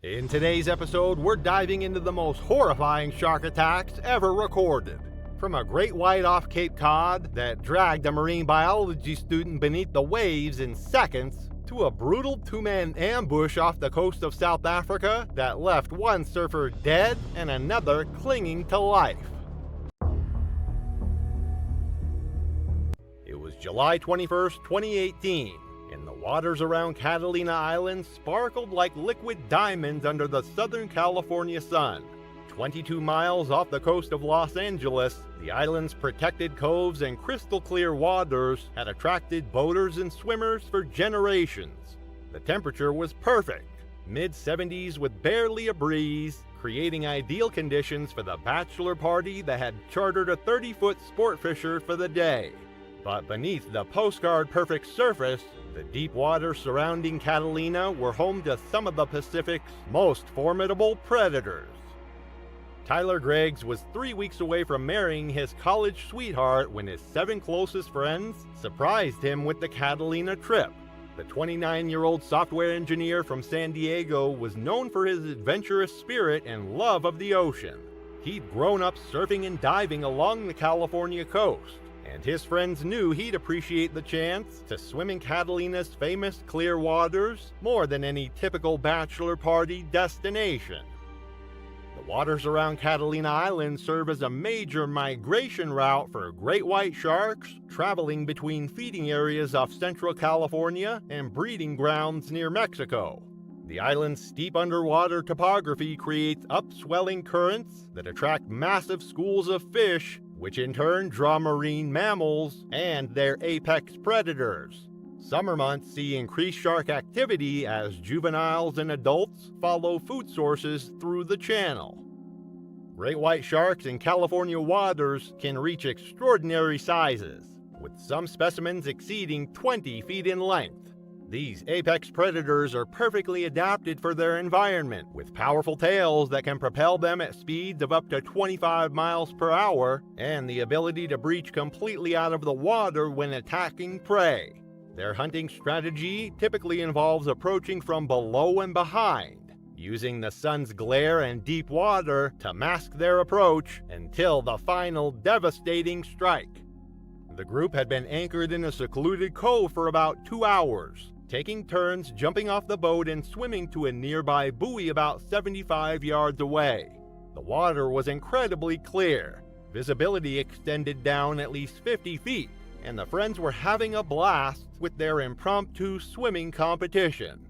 In today's episode, we're diving into the most horrifying shark attacks ever recorded. From a great white off Cape Cod that dragged a marine biology student beneath the waves in seconds, to a brutal two-man ambush off the coast of South Africa that left one surfer dead and another clinging to life. It was July 21st, 2018. And the waters around Catalina Island sparkled like liquid diamonds under the Southern California sun. 22 miles off the coast of Los Angeles, the island's protected coves and crystal clear waters had attracted boaters and swimmers for generations. The temperature was perfect, mid-70s with barely a breeze, creating ideal conditions for the bachelor party that had chartered a 30-foot sport fisher for the day. But beneath the postcard-perfect surface, the deep waters surrounding Catalina were home to some of the Pacific's most formidable predators. Tyler Greggs was 3 weeks away from marrying his college sweetheart when his 7 closest friends surprised him with the Catalina trip. The 29-year-old software engineer from San Diego was known for his adventurous spirit and love of the ocean. He'd grown up surfing and diving along the California coast, and his friends knew he'd appreciate the chance to swim in Catalina's famous clear waters more than any typical bachelor party destination. The waters around Catalina Island serve as a major migration route for great white sharks traveling between feeding areas off Central California and breeding grounds near Mexico. The island's steep underwater topography creates upswelling currents that attract massive schools of fish, which in turn draw marine mammals and their apex predators. Summer months see increased shark activity as juveniles and adults follow food sources through the channel. Great white sharks in California waters can reach extraordinary sizes, with some specimens exceeding 20 feet in length. These apex predators are perfectly adapted for their environment, with powerful tails that can propel them at speeds of up to 25 miles per hour, and the ability to breach completely out of the water when attacking prey. Their hunting strategy typically involves approaching from below and behind, using the sun's glare and deep water to mask their approach until the final devastating strike. The group had been anchored in a secluded cove for about 2 hours, taking turns jumping off the boat and swimming to a nearby buoy about 75 yards away. The water was incredibly clear. Visibility extended down at least 50 feet, and the friends were having a blast with their impromptu swimming competition.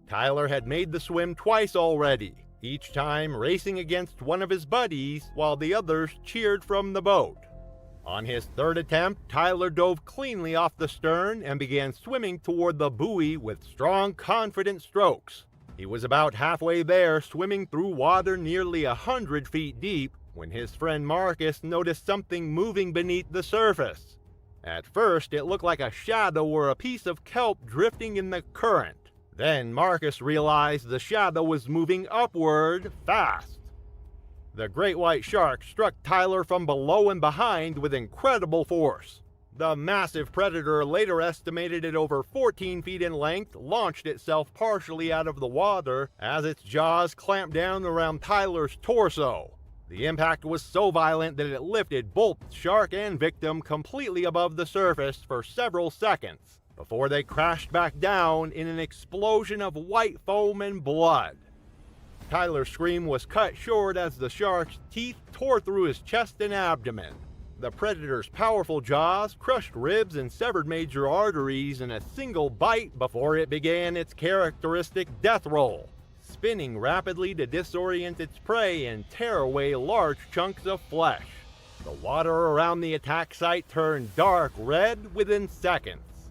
Tyler had made the swim twice already, each time racing against one of his buddies while the others cheered from the boat. On his third attempt, Tyler dove cleanly off the stern and began swimming toward the buoy with strong, confident strokes. He was about halfway there, swimming through water nearly 100 feet deep, when his friend Marcus noticed something moving beneath the surface. At first, it looked like a shadow or a piece of kelp drifting in the current. Then Marcus realized the shadow was moving upward fast. The great white shark struck Tyler from below and behind with incredible force. The massive predator, later estimated at over 14 feet in length, launched itself partially out of the water as its jaws clamped down around Tyler's torso. The impact was so violent that it lifted both shark and victim completely above the surface for several seconds, before they crashed back down in an explosion of white foam and blood. Tyler's scream was cut short as the shark's teeth tore through his chest and abdomen. The predator's powerful jaws crushed ribs and severed major arteries in a single bite before it began its characteristic death roll, spinning rapidly to disorient its prey and tear away large chunks of flesh. The water around the attack site turned dark red within seconds.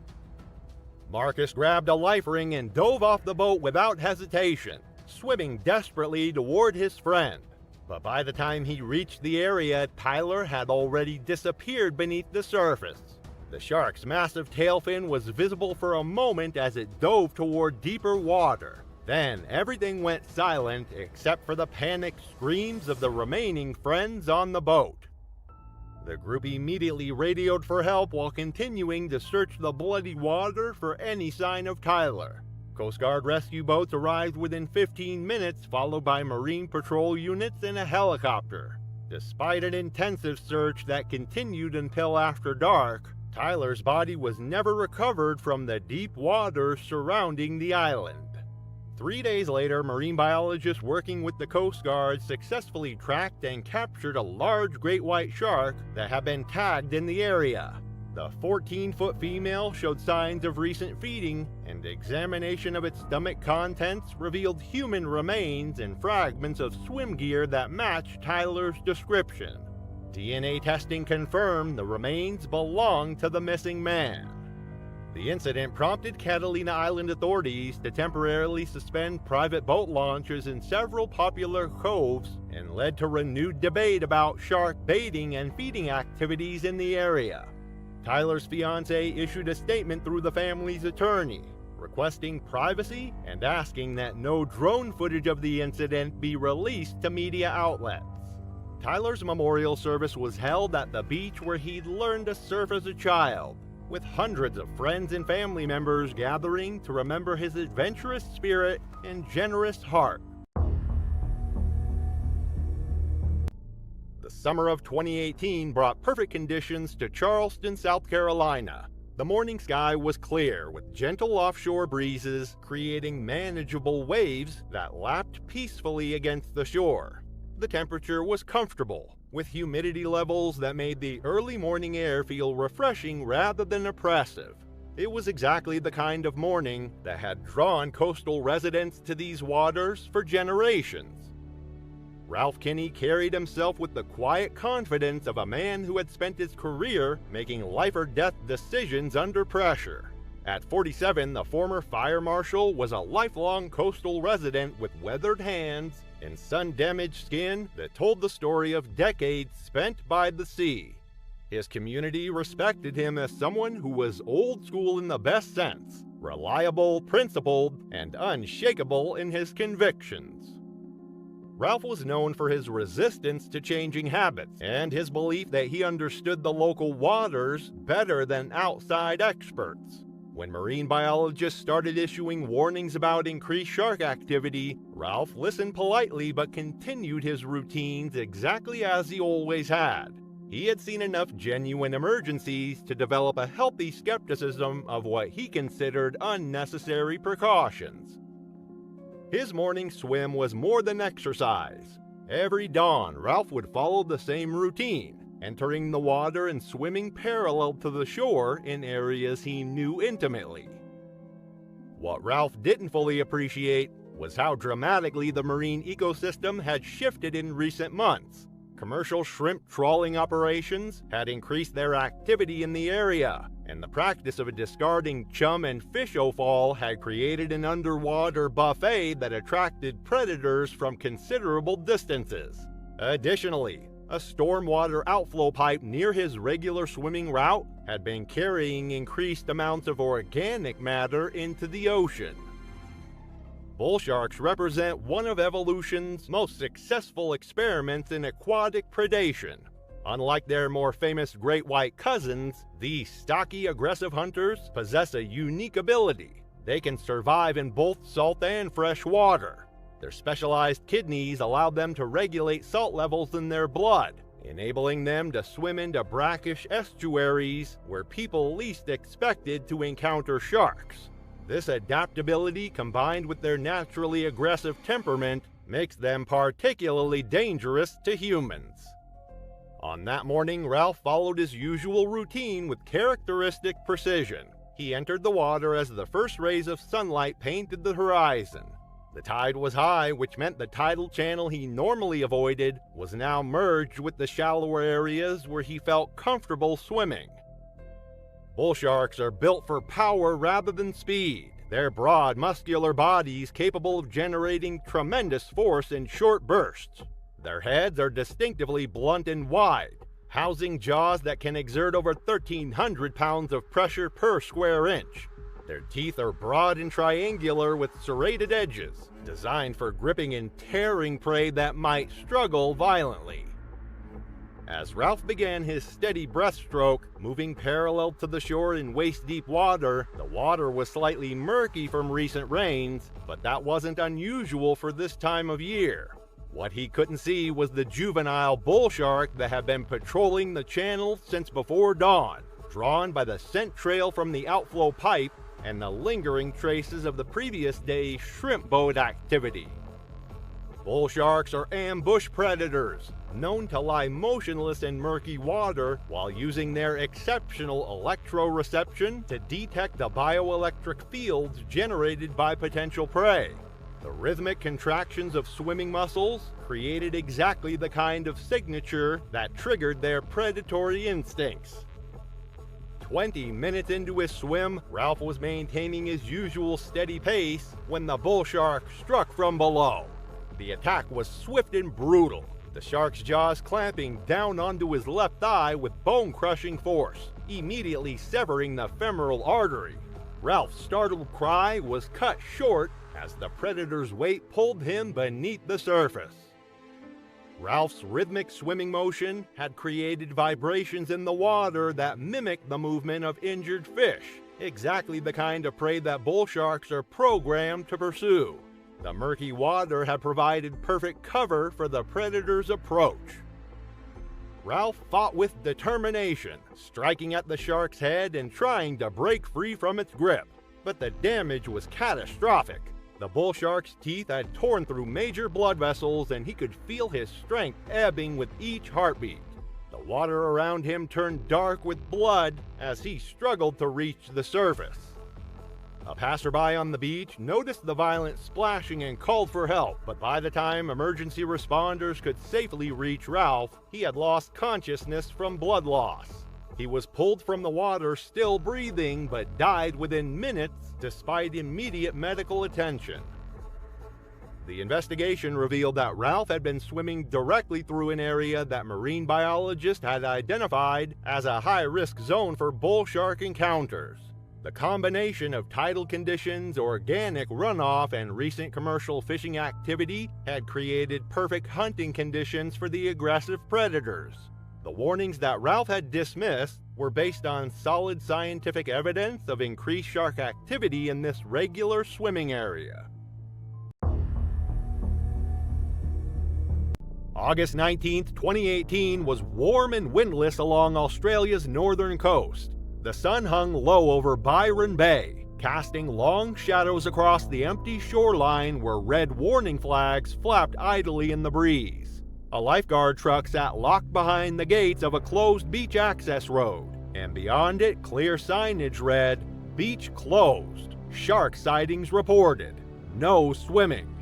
Marcus grabbed a life ring and dove off the boat without hesitation, swimming desperately toward his friend. But by the time he reached the area, Tyler had already disappeared beneath the surface. The shark's massive tail fin was visible for a moment as it dove toward deeper water. Then everything went silent except for the panicked screams of the remaining friends on the boat. The group immediately radioed for help while continuing to search the bloody water for any sign of Tyler. Coast Guard rescue boats arrived within 15 minutes, followed by Marine Patrol units and a helicopter. Despite an intensive search that continued until after dark, Tyler's body was never recovered from the deep waters surrounding the island. 3 days later, marine biologists working with the Coast Guard successfully tracked and captured a large great white shark that had been tagged in the area. The 14-foot female showed signs of recent feeding, and examination of its stomach contents revealed human remains and fragments of swim gear that matched Tyler's description. DNA testing confirmed the remains belonged to the missing man. The incident prompted Catalina Island authorities to temporarily suspend private boat launches in several popular coves and led to renewed debate about shark baiting and feeding activities in the area. Tyler's fiancée issued a statement through the family's attorney, requesting privacy and asking that no drone footage of the incident be released to media outlets. Tyler's memorial service was held at the beach where he'd learned to surf as a child, with hundreds of friends and family members gathering to remember his adventurous spirit and generous heart. The summer of 2018 brought perfect conditions to Charleston, South Carolina. The morning sky was clear, with gentle offshore breezes creating manageable waves that lapped peacefully against the shore. The temperature was comfortable, with humidity levels that made the early morning air feel refreshing rather than oppressive. It was exactly the kind of morning that had drawn coastal residents to these waters for generations. Ralph Kinney carried himself with the quiet confidence of a man who had spent his career making life-or-death decisions under pressure. At 47, the former fire marshal was a lifelong coastal resident with weathered hands and sun-damaged skin that told the story of decades spent by the sea. His community respected him as someone who was old school in the best sense, reliable, principled, and unshakable in his convictions. Ralph was known for his resistance to changing habits and his belief that he understood the local waters better than outside experts. When marine biologists started issuing warnings about increased shark activity, Ralph listened politely but continued his routines exactly as he always had. He had seen enough genuine emergencies to develop a healthy skepticism of what he considered unnecessary precautions. His morning swim was more than exercise. Every dawn, Ralph would follow the same routine, entering the water and swimming parallel to the shore in areas he knew intimately. What Ralph didn't fully appreciate was how dramatically the marine ecosystem had shifted in recent months. Commercial shrimp trawling operations had increased their activity in the area, and the practice of discarding chum and fish offal had created an underwater buffet that attracted predators from considerable distances. Additionally, a stormwater outflow pipe near his regular swimming route had been carrying increased amounts of organic matter into the ocean. Bull sharks represent one of evolution's most successful experiments in aquatic predation. Unlike their more famous great white cousins, these stocky, aggressive hunters possess a unique ability. They can survive in both salt and fresh water. Their specialized kidneys allow them to regulate salt levels in their blood, enabling them to swim into brackish estuaries where people least expected to encounter sharks. This adaptability, combined with their naturally aggressive temperament, makes them particularly dangerous to humans. On that morning, Ralph followed his usual routine with characteristic precision. He entered the water as the first rays of sunlight painted the horizon. The tide was high, which meant the tidal channel he normally avoided was now merged with the shallower areas where he felt comfortable swimming. Bull sharks are built for power rather than speed. Their broad, muscular bodies capable of generating tremendous force in short bursts. Their heads are distinctively blunt and wide, housing jaws that can exert over 1,300 pounds of pressure per square inch. Their teeth are broad and triangular with serrated edges, designed for gripping and tearing prey that might struggle violently. As Ralph began his steady breaststroke, moving parallel to the shore in waist-deep water, the water was slightly murky from recent rains, but that wasn't unusual for this time of year. What he couldn't see was the juvenile bull shark that had been patrolling the channel since before dawn, drawn by the scent trail from the outflow pipe and the lingering traces of the previous day's shrimp boat activity. Bull sharks are ambush predators, known to lie motionless in murky water while using their exceptional electroreception to detect the bioelectric fields generated by potential prey. The rhythmic contractions of swimming muscles created exactly the kind of signature that triggered their predatory instincts. 20 minutes into his swim, Ralph was maintaining his usual steady pace when the bull shark struck from below. The attack was swift and brutal, the shark's jaws clamping down onto his left thigh with bone-crushing force, immediately severing the femoral artery. Ralph's startled cry was cut short as the predator's weight pulled him beneath the surface. Ralph's rhythmic swimming motion had created vibrations in the water that mimicked the movement of injured fish, exactly the kind of prey that bull sharks are programmed to pursue. The murky water had provided perfect cover for the predator's approach. Ralph fought with determination, striking at the shark's head and trying to break free from its grip. But the damage was catastrophic. The bull shark's teeth had torn through major blood vessels and he could feel his strength ebbing with each heartbeat. The water around him turned dark with blood as he struggled to reach the surface. A passerby on the beach noticed the violent splashing and called for help, but by the time emergency responders could safely reach Ralph, he had lost consciousness from blood loss. He was pulled from the water still breathing, but died within minutes despite immediate medical attention. The investigation revealed that Ralph had been swimming directly through an area that marine biologists had identified as a high-risk zone for bull shark encounters. The combination of tidal conditions, organic runoff, and recent commercial fishing activity had created perfect hunting conditions for the aggressive predators. The warnings that Ralph had dismissed were based on solid scientific evidence of increased shark activity in this regular swimming area. August 19, 2018 was warm and windless along Australia's northern coast. The sun hung low over Byron Bay, casting long shadows across the empty shoreline where red warning flags flapped idly in the breeze. A lifeguard truck sat locked behind the gates of a closed beach access road, and beyond it, clear signage read, "Beach closed. Shark sightings reported. No swimming."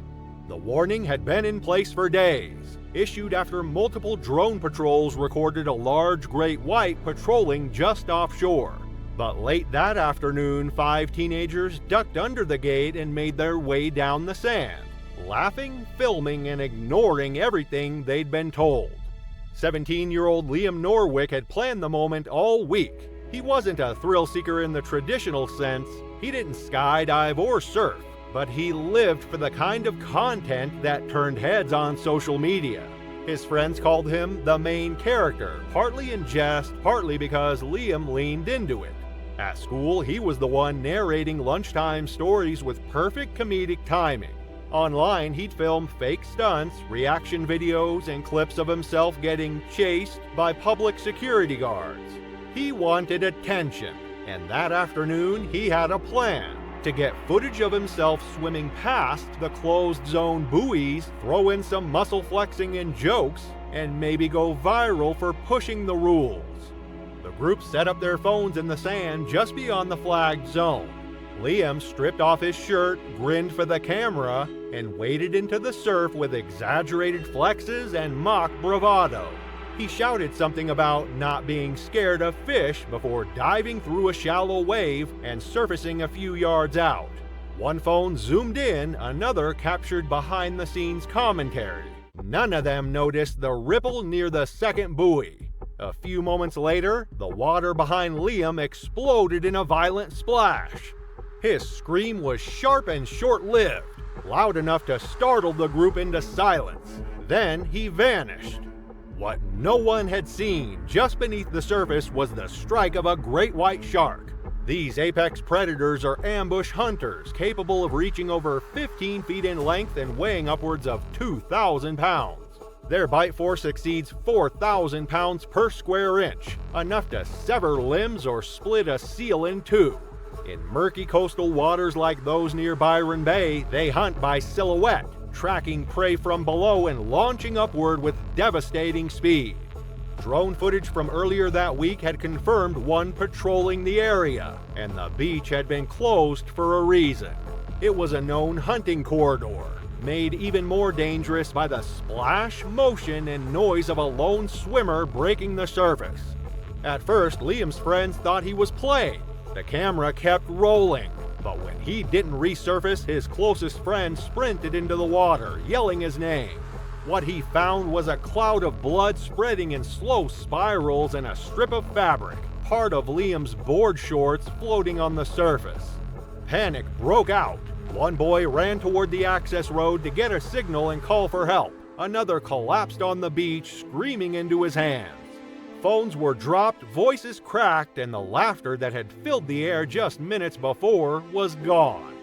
The warning had been in place for days, issued after multiple drone patrols recorded a large great white patrolling just offshore. But late that afternoon, 5 teenagers ducked under the gate and made their way down the sand, laughing, filming, and ignoring everything they'd been told. 17-year-old Liam Norwick had planned the moment all week. He wasn't a thrill-seeker in the traditional sense. He didn't skydive or surf, but he lived for the kind of content that turned heads on social media. His friends called him the main character, partly in jest, partly because Liam leaned into it. At school, he was the one narrating lunchtime stories with perfect comedic timing. Online, he'd film fake stunts, reaction videos, and clips of himself getting chased by public security guards. He wanted attention, and that afternoon he had a plan to get footage of himself swimming past the closed zone buoys, throw in some muscle flexing and jokes, and maybe go viral for pushing the rules. The group set up their phones in the sand just beyond the flagged zone. Liam stripped off his shirt, grinned for the camera, and waded into the surf with exaggerated flexes and mock bravado. He shouted something about not being scared of fish before diving through a shallow wave and surfacing a few yards out. One phone zoomed in, another captured behind-the-scenes commentary. None of them noticed the ripple near the second buoy. A few moments later, the water behind Liam exploded in a violent splash. His scream was sharp and short-lived, loud enough to startle the group into silence. Then he vanished. What no one had seen just beneath the surface was the strike of a great white shark. These apex predators are ambush hunters capable of reaching over 15 feet in length and weighing upwards of 2,000 pounds. Their bite force exceeds 4,000 pounds per square inch, enough to sever limbs or split a seal in two. In murky coastal waters like those near Byron Bay, they hunt by silhouette, tracking prey from below and launching upward with devastating speed. Drone footage from earlier that week had confirmed one patrolling the area, and the beach had been closed for a reason. It was a known hunting corridor, made even more dangerous by the splash, motion, and noise of a lone swimmer breaking the surface. At first, Liam's friends thought he was playing. The camera kept rolling, but when he didn't resurface, his closest friend sprinted into the water, yelling his name. What he found was a cloud of blood spreading in slow spirals and a strip of fabric, part of Liam's board shorts floating on the surface. Panic broke out. One boy ran toward the access road to get a signal and call for help. Another collapsed on the beach, screaming into his hands. Phones were dropped, voices cracked, and the laughter that had filled the air just minutes before was gone.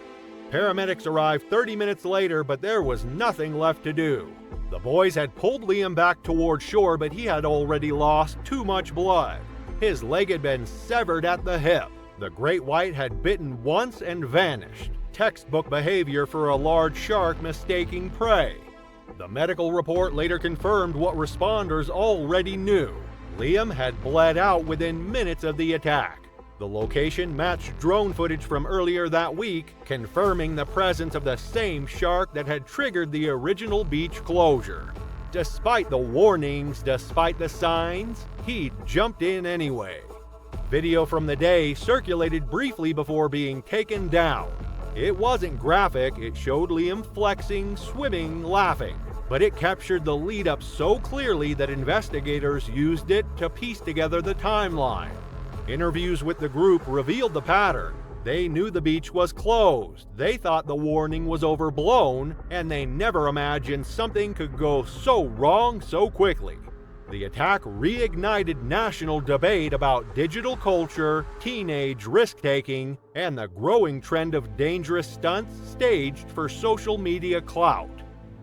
Paramedics arrived 30 minutes later, but there was nothing left to do. The boys had pulled Liam back toward shore, but he had already lost too much blood. His leg had been severed at the hip. The great white had bitten once and vanished. Textbook behavior for a large shark mistaking prey. The medical report later confirmed what responders already knew. Liam had bled out within minutes of the attack. The location matched drone footage from earlier that week, confirming the presence of the same shark that had triggered the original beach closure. Despite the warnings, despite the signs, he jumped in anyway. Video from the day circulated briefly before being taken down. It wasn't graphic, it showed Liam flexing, swimming, laughing. But it captured the lead-up so clearly that investigators used it to piece together the timeline. Interviews with the group revealed the pattern. They knew the beach was closed, they thought the warning was overblown, and they never imagined something could go so wrong so quickly. The attack reignited national debate about digital culture, teenage risk-taking, and the growing trend of dangerous stunts staged for social media clout.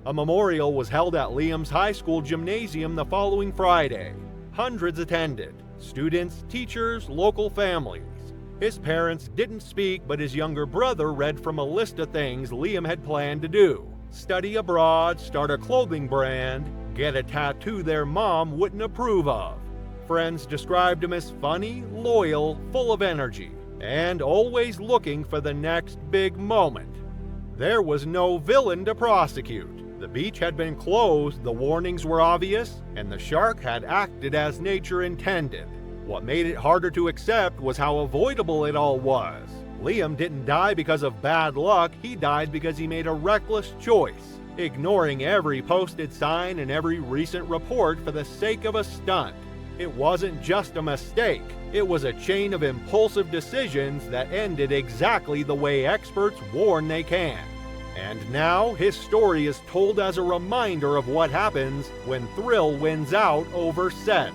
A memorial was held at Liam's high school gymnasium the following Friday. Hundreds attended: students, teachers, local families. His parents didn't speak, but his younger brother read from a list of things Liam had planned to do: study abroad, start a clothing brand, get a tattoo their mom wouldn't approve of. Friends described him as funny, loyal, full of energy, and always looking for the next big moment. There was no villain to prosecute. The beach had been closed, the warnings were obvious, and the shark had acted as nature intended. What made it harder to accept was how avoidable it all was. Liam didn't die because of bad luck, he died because he made a reckless choice, ignoring every posted sign and every recent report for the sake of a stunt. It wasn't just a mistake, it was a chain of impulsive decisions that ended exactly the way experts warn they can. And now his story is told as a reminder of what happens when thrill wins out over sense.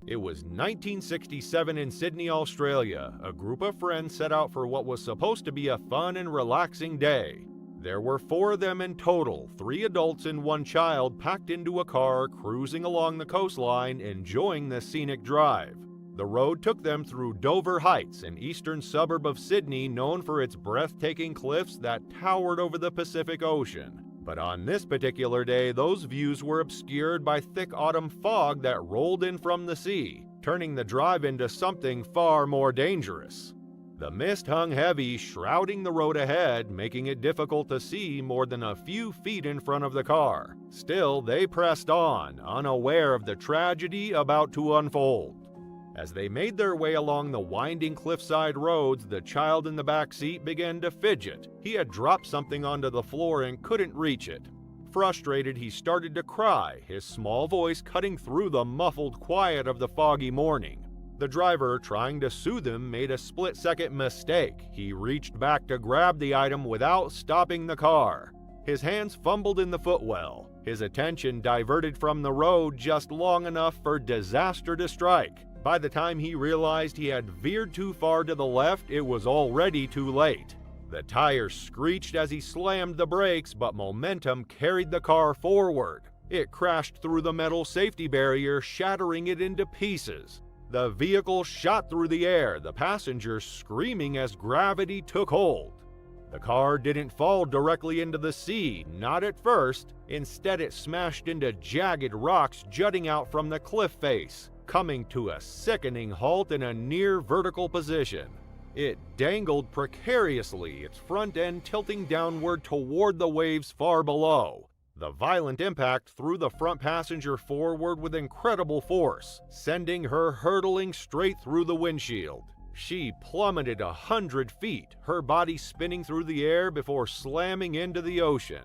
It was 1967 in Sydney, Australia. A group of friends set out for what was supposed to be a fun and relaxing day. There were 4 of them in total, 3 adults and 1 child packed into a car, cruising along the coastline, enjoying the scenic drive. The road took them through Dover Heights, an eastern suburb of Sydney known for its breathtaking cliffs that towered over the Pacific Ocean. But on this particular day, those views were obscured by thick autumn fog that rolled in from the sea, turning the drive into something far more dangerous. The mist hung heavy, shrouding the road ahead, making it difficult to see more than a few feet in front of the car. Still, they pressed on, unaware of the tragedy about to unfold. As they made their way along the winding cliffside roads, the child in the back seat began to fidget. He had dropped something onto the floor and couldn't reach it. Frustrated, he started to cry, his small voice cutting through the muffled quiet of the foggy morning. The driver, trying to soothe him, made a split-second mistake. He reached back to grab the item without stopping the car. His hands fumbled in the footwell, his attention diverted from the road just long enough for disaster to strike. By the time he realized he had veered too far to the left, it was already too late. The tires screeched as he slammed the brakes, but momentum carried the car forward. It crashed through the metal safety barrier, shattering it into pieces. The vehicle shot through the air, the passengers screaming as gravity took hold. The car didn't fall directly into the sea, not at first. Instead, it smashed into jagged rocks jutting out from the cliff face, coming to a sickening halt in a near vertical position. It dangled precariously, its front end tilting downward toward the waves far below. The violent impact threw the front passenger forward with incredible force, sending her hurtling straight through the windshield. She plummeted 100 feet, her body spinning through the air before slamming into the ocean.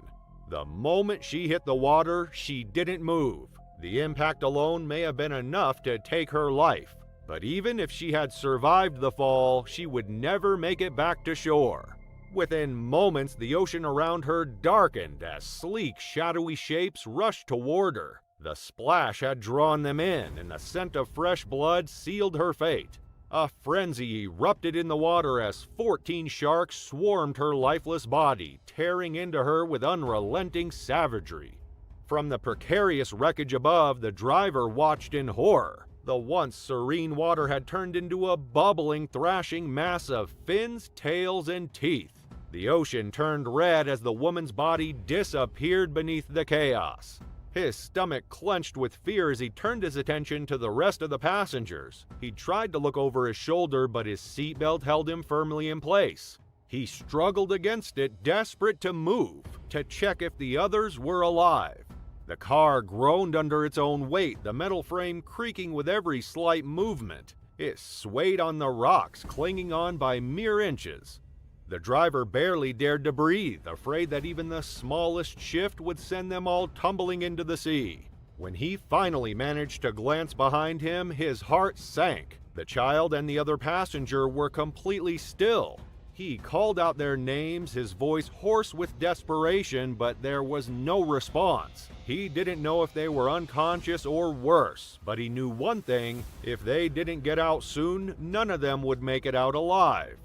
The moment she hit the water, she didn't move. The impact alone may have been enough to take her life, but even if she had survived the fall, she would never make it back to shore. Within moments, the ocean around her darkened as sleek, shadowy shapes rushed toward her. The splash had drawn them in, and the scent of fresh blood sealed her fate. A frenzy erupted in the water as 14 sharks swarmed her lifeless body, tearing into her with unrelenting savagery. From the precarious wreckage above, the driver watched in horror. The once serene water had turned into a bubbling, thrashing mass of fins, tails, and teeth. The ocean turned red as the woman's body disappeared beneath the chaos. His stomach clenched with fear as he turned his attention to the rest of the passengers. He tried to look over his shoulder, but his seatbelt held him firmly in place. He struggled against it, desperate to move, to check if the others were alive. The car groaned under its own weight, the metal frame creaking with every slight movement. It swayed on the rocks, clinging on by mere inches. The driver barely dared to breathe, afraid that even the smallest shift would send them all tumbling into the sea. When he finally managed to glance behind him, his heart sank. The child and the other passenger were completely still. He called out their names, his voice hoarse with desperation, but there was no response. He didn't know if they were unconscious or worse, but he knew one thing: if they didn't get out soon, none of them would make it out alive.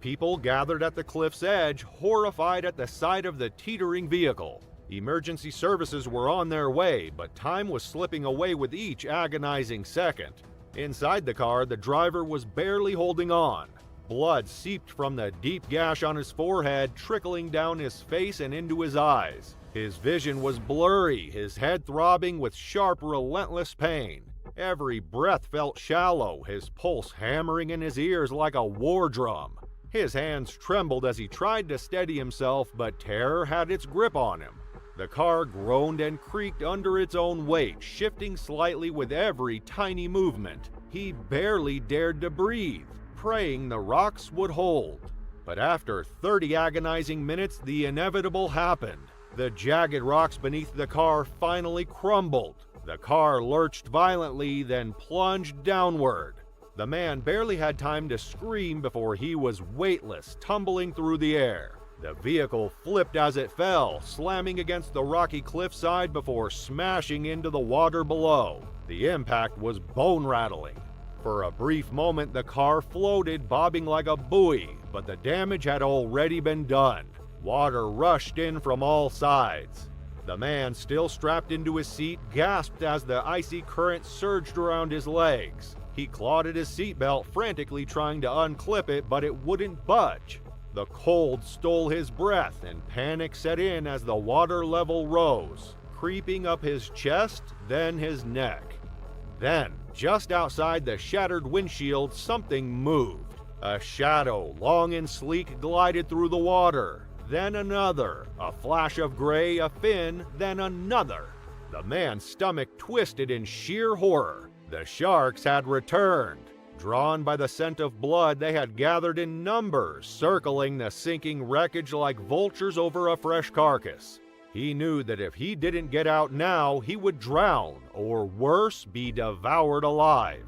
People gathered at the cliff's edge, horrified at the sight of the teetering vehicle. Emergency services were on their way, but time was slipping away with each agonizing second. Inside the car, the driver was barely holding on. Blood seeped from the deep gash on his forehead, trickling down his face and into his eyes. His vision was blurry, his head throbbing with sharp, relentless pain. Every breath felt shallow, his pulse hammering in his ears like a war drum. His hands trembled as he tried to steady himself, but terror had its grip on him. The car groaned and creaked under its own weight, shifting slightly with every tiny movement. He barely dared to breathe, praying the rocks would hold. But after 30 agonizing minutes, the inevitable happened. The jagged rocks beneath the car finally crumbled. The car lurched violently, then plunged downward. The man barely had time to scream before he was weightless, tumbling through the air. The vehicle flipped as it fell, slamming against the rocky cliffside before smashing into the water below. The impact was bone-rattling. For a brief moment, the car floated, bobbing like a buoy, but the damage had already been done. Water rushed in from all sides. The man, still strapped into his seat, gasped as the icy current surged around his legs. He clawed at his seatbelt, frantically trying to unclip it, but it wouldn't budge. The cold stole his breath, and panic set in as the water level rose, creeping up his chest, then his neck. Then, just outside the shattered windshield, something moved. A shadow, long and sleek, glided through the water. Then another. A flash of gray, a fin, then another. The man's stomach twisted in sheer horror. The sharks had returned. Drawn by the scent of blood, they had gathered in numbers, circling the sinking wreckage like vultures over a fresh carcass. He knew that if he didn't get out now, he would drown, or worse, be devoured alive.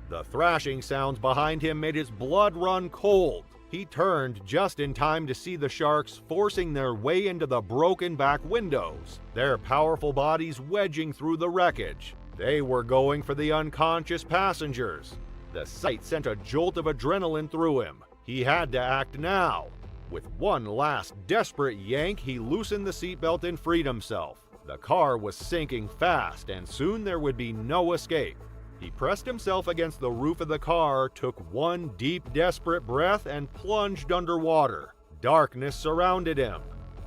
The thrashing sounds behind him made his blood run cold. He turned just in time to see the sharks forcing their way into the broken back windows, their powerful bodies wedging through the wreckage. They were going for the unconscious passengers. The sight sent a jolt of adrenaline through him. He had to act now. With one last desperate yank, he loosened the seatbelt and freed himself. The car was sinking fast, and soon there would be no escape. He pressed himself against the roof of the car, took one deep, desperate breath, and plunged underwater. Darkness surrounded him.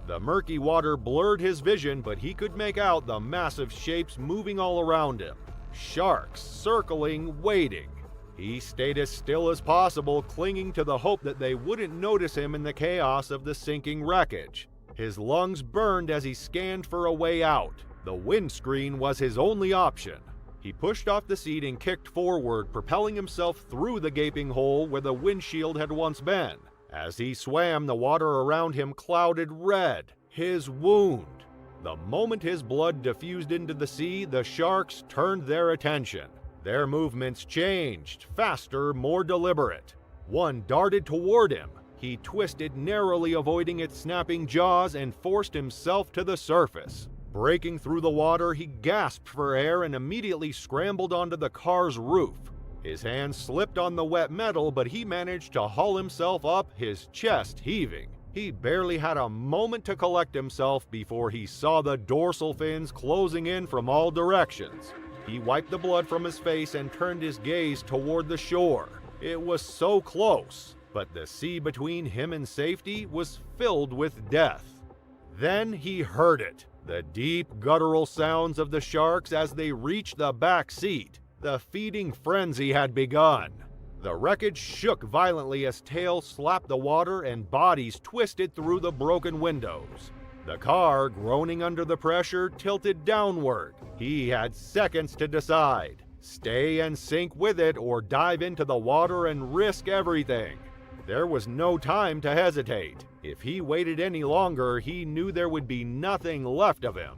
The murky water blurred his vision, but he could make out the massive shapes moving all around him. Sharks circling, waiting. He stayed as still as possible, clinging to the hope that they wouldn't notice him in the chaos of the sinking wreckage. His lungs burned as he scanned for a way out. The windscreen was his only option. He pushed off the seat and kicked forward, propelling himself through the gaping hole where the windshield had once been. As he swam, the water around him clouded red. His wound. The moment his blood diffused into the sea, the sharks turned their attention. Their movements changed, faster, more deliberate. One darted toward him. He twisted, narrowly avoiding its snapping jaws, and forced himself to the surface. Breaking through the water, he gasped for air and immediately scrambled onto the car's roof. His hands slipped on the wet metal, but he managed to haul himself up, his chest heaving. He barely had a moment to collect himself before he saw the dorsal fins closing in from all directions. He wiped the blood from his face and turned his gaze toward the shore. It was so close, but the sea between him and safety was filled with death. Then he heard it. The deep, guttural sounds of the sharks as they reached the back seat. The feeding frenzy had begun. The wreckage shook violently as tails slapped the water and bodies twisted through the broken windows. The car, groaning under the pressure, tilted downward. He had seconds to decide. Stay and sink with it or dive into the water and risk everything. There was no time to hesitate. If he waited any longer, he knew there would be nothing left of him.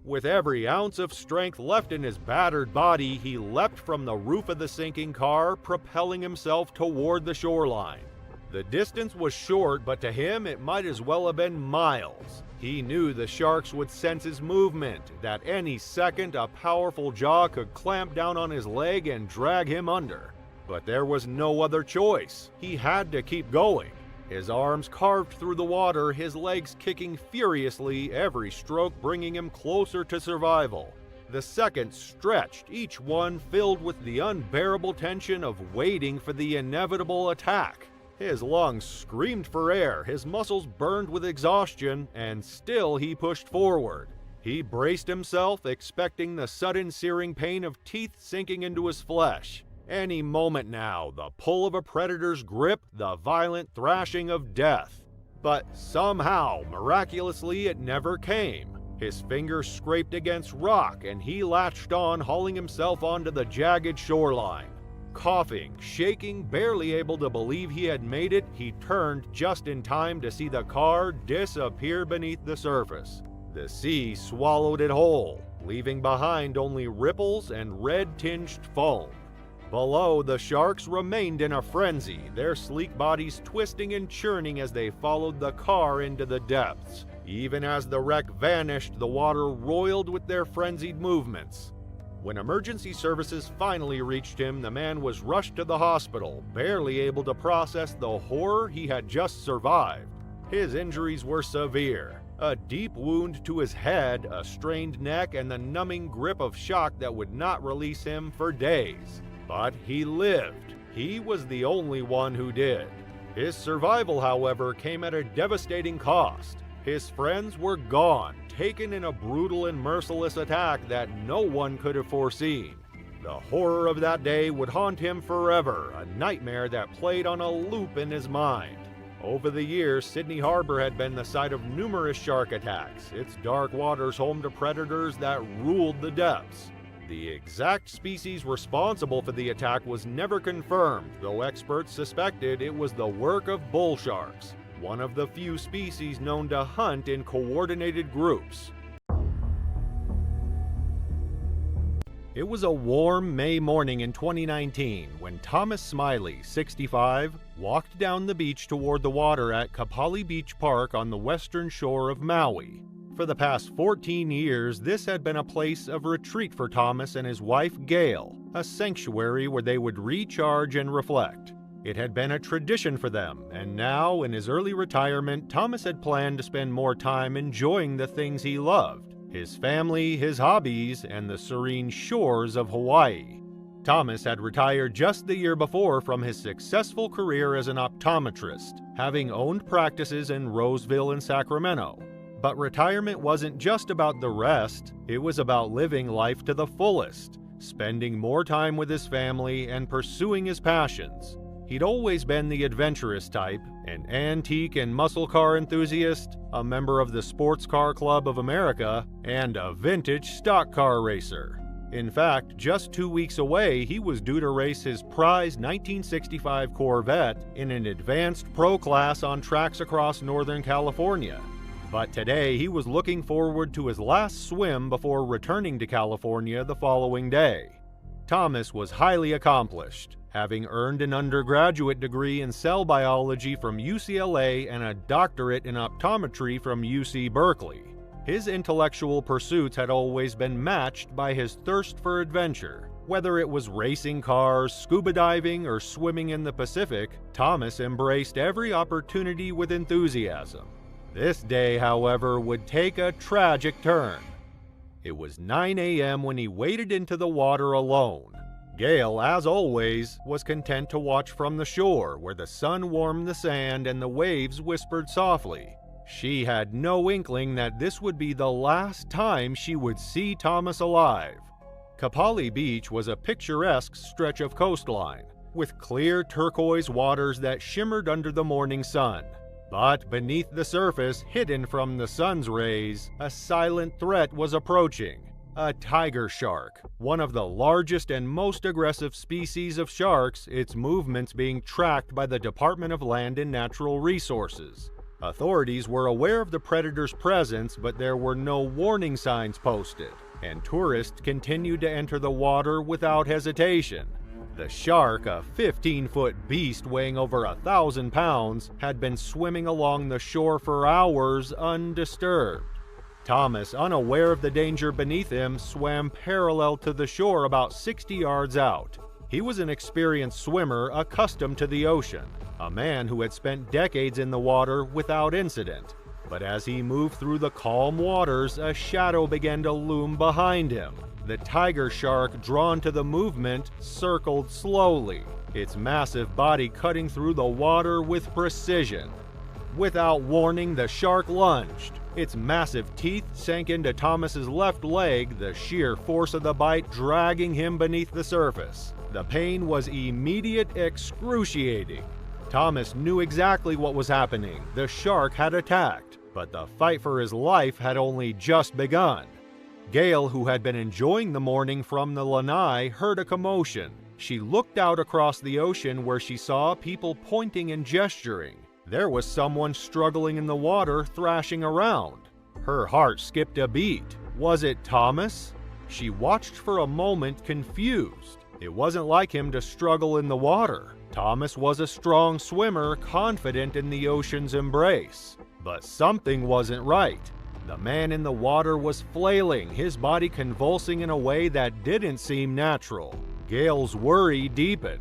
With every ounce of strength left in his battered body, he leapt from the roof of the sinking car, propelling himself toward the shoreline. The distance was short, but to him it might as well have been miles. He knew the sharks would sense his movement, that any second a powerful jaw could clamp down on his leg and drag him under. But there was no other choice. He had to keep going. His arms carved through the water, his legs kicking furiously, every stroke bringing him closer to survival. The seconds stretched, each one filled with the unbearable tension of waiting for the inevitable attack. His lungs screamed for air, his muscles burned with exhaustion, and still he pushed forward. He braced himself, expecting the sudden searing pain of teeth sinking into his flesh. Any moment now, the pull of a predator's grip, the violent thrashing of death. But somehow, miraculously, it never came. His fingers scraped against rock, and he latched on, hauling himself onto the jagged shoreline. Coughing, shaking, barely able to believe he had made it, he turned just in time to see the car disappear beneath the surface. The sea swallowed it whole, leaving behind only ripples and red-tinged foam. Below, the sharks remained in a frenzy, their sleek bodies twisting and churning as they followed the car into the depths. Even as the wreck vanished, the water roiled with their frenzied movements. When emergency services finally reached him, the man was rushed to the hospital, barely able to process the horror he had just survived. His injuries were severe. A deep wound to his head, a strained neck, and the numbing grip of shock that would not release him for days. But he lived. He was the only one who did. His survival, however, came at a devastating cost. His friends were gone, taken in a brutal and merciless attack that no one could have foreseen. The horror of that day would haunt him forever, a nightmare that played on a loop in his mind. Over the years, Sydney Harbor had been the site of numerous shark attacks, its dark waters home to predators that ruled the depths. The exact species responsible for the attack was never confirmed, though experts suspected it was the work of bull sharks, one of the few species known to hunt in coordinated groups. It was a warm May morning in 2019 when Thomas Smiley, 65, walked down the beach toward the water at Kapali Beach Park on the western shore of Maui. For the past 14 years, this had been a place of retreat for Thomas and his wife Gail, a sanctuary where they would recharge and reflect. It had been a tradition for them, and now, in his early retirement, Thomas had planned to spend more time enjoying the things he loved: his family, his hobbies, and the serene shores of Hawaii. Thomas had retired just the year before from his successful career as an optometrist, having owned practices in Roseville and Sacramento. But retirement wasn't just about the rest, it was about living life to the fullest, spending more time with his family and pursuing his passions. He'd always been the adventurous type, an antique and muscle car enthusiast, a member of the Sports Car Club of America, and a vintage stock car racer. In fact, just 2 weeks away, he was due to race his prized 1965 Corvette in an advanced pro class on tracks across Northern California. But today, he was looking forward to his last swim before returning to California the following day. Thomas was highly accomplished, having earned an undergraduate degree in cell biology from UCLA and a doctorate in optometry from UC Berkeley. His intellectual pursuits had always been matched by his thirst for adventure. Whether it was racing cars, scuba diving, or swimming in the Pacific, Thomas embraced every opportunity with enthusiasm. This day, however, would take a tragic turn. It was 9 a.m. when he waded into the water alone. Gail, as always, was content to watch from the shore, where the sun warmed the sand and the waves whispered softly. She had no inkling that this would be the last time she would see Thomas alive. Kapali Beach was a picturesque stretch of coastline, with clear turquoise waters that shimmered under the morning sun. But beneath the surface, hidden from the sun's rays, a silent threat was approaching. A tiger shark, one of the largest and most aggressive species of sharks, its movements being tracked by the Department of Land and Natural Resources. Authorities were aware of the predator's presence, but there were no warning signs posted, and tourists continued to enter the water without hesitation. The shark, a 15-foot beast weighing over 1,000 pounds, had been swimming along the shore for hours undisturbed. Thomas, unaware of the danger beneath him, swam parallel to the shore about 60 yards out. He was an experienced swimmer accustomed to the ocean, a man who had spent decades in the water without incident. But as he moved through the calm waters, a shadow began to loom behind him. The tiger shark, drawn to the movement, circled slowly, its massive body cutting through the water with precision. Without warning, the shark lunged. Its massive teeth sank into Thomas's left leg, the sheer force of the bite dragging him beneath the surface. The pain was immediate, excruciating. Thomas knew exactly what was happening. The shark had attacked, but the fight for his life had only just begun. Gail, who had been enjoying the morning from the lanai, heard a commotion. She looked out across the ocean where she saw people pointing and gesturing. There was someone struggling in the water, thrashing around. Her heart skipped a beat. Was it Thomas? She watched for a moment, confused. It wasn't like him to struggle in the water. Thomas was a strong swimmer, confident in the ocean's embrace. But something wasn't right. The man in the water was flailing, his body convulsing in a way that didn't seem natural. Gail's worry deepened.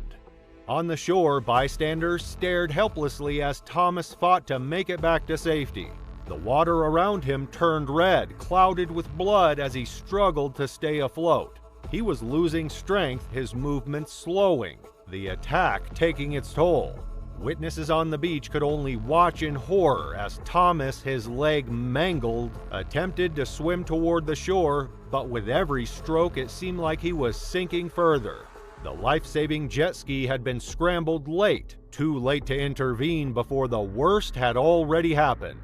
On the shore, bystanders stared helplessly as Thomas fought to make it back to safety. The water around him turned red, clouded with blood as he struggled to stay afloat. He was losing strength, his movements slowing, the attack taking its toll. Witnesses on the beach could only watch in horror as Thomas, his leg mangled, attempted to swim toward the shore, but with every stroke it seemed like he was sinking further. The life-saving jet ski had been scrambled late, too late to intervene before the worst had already happened.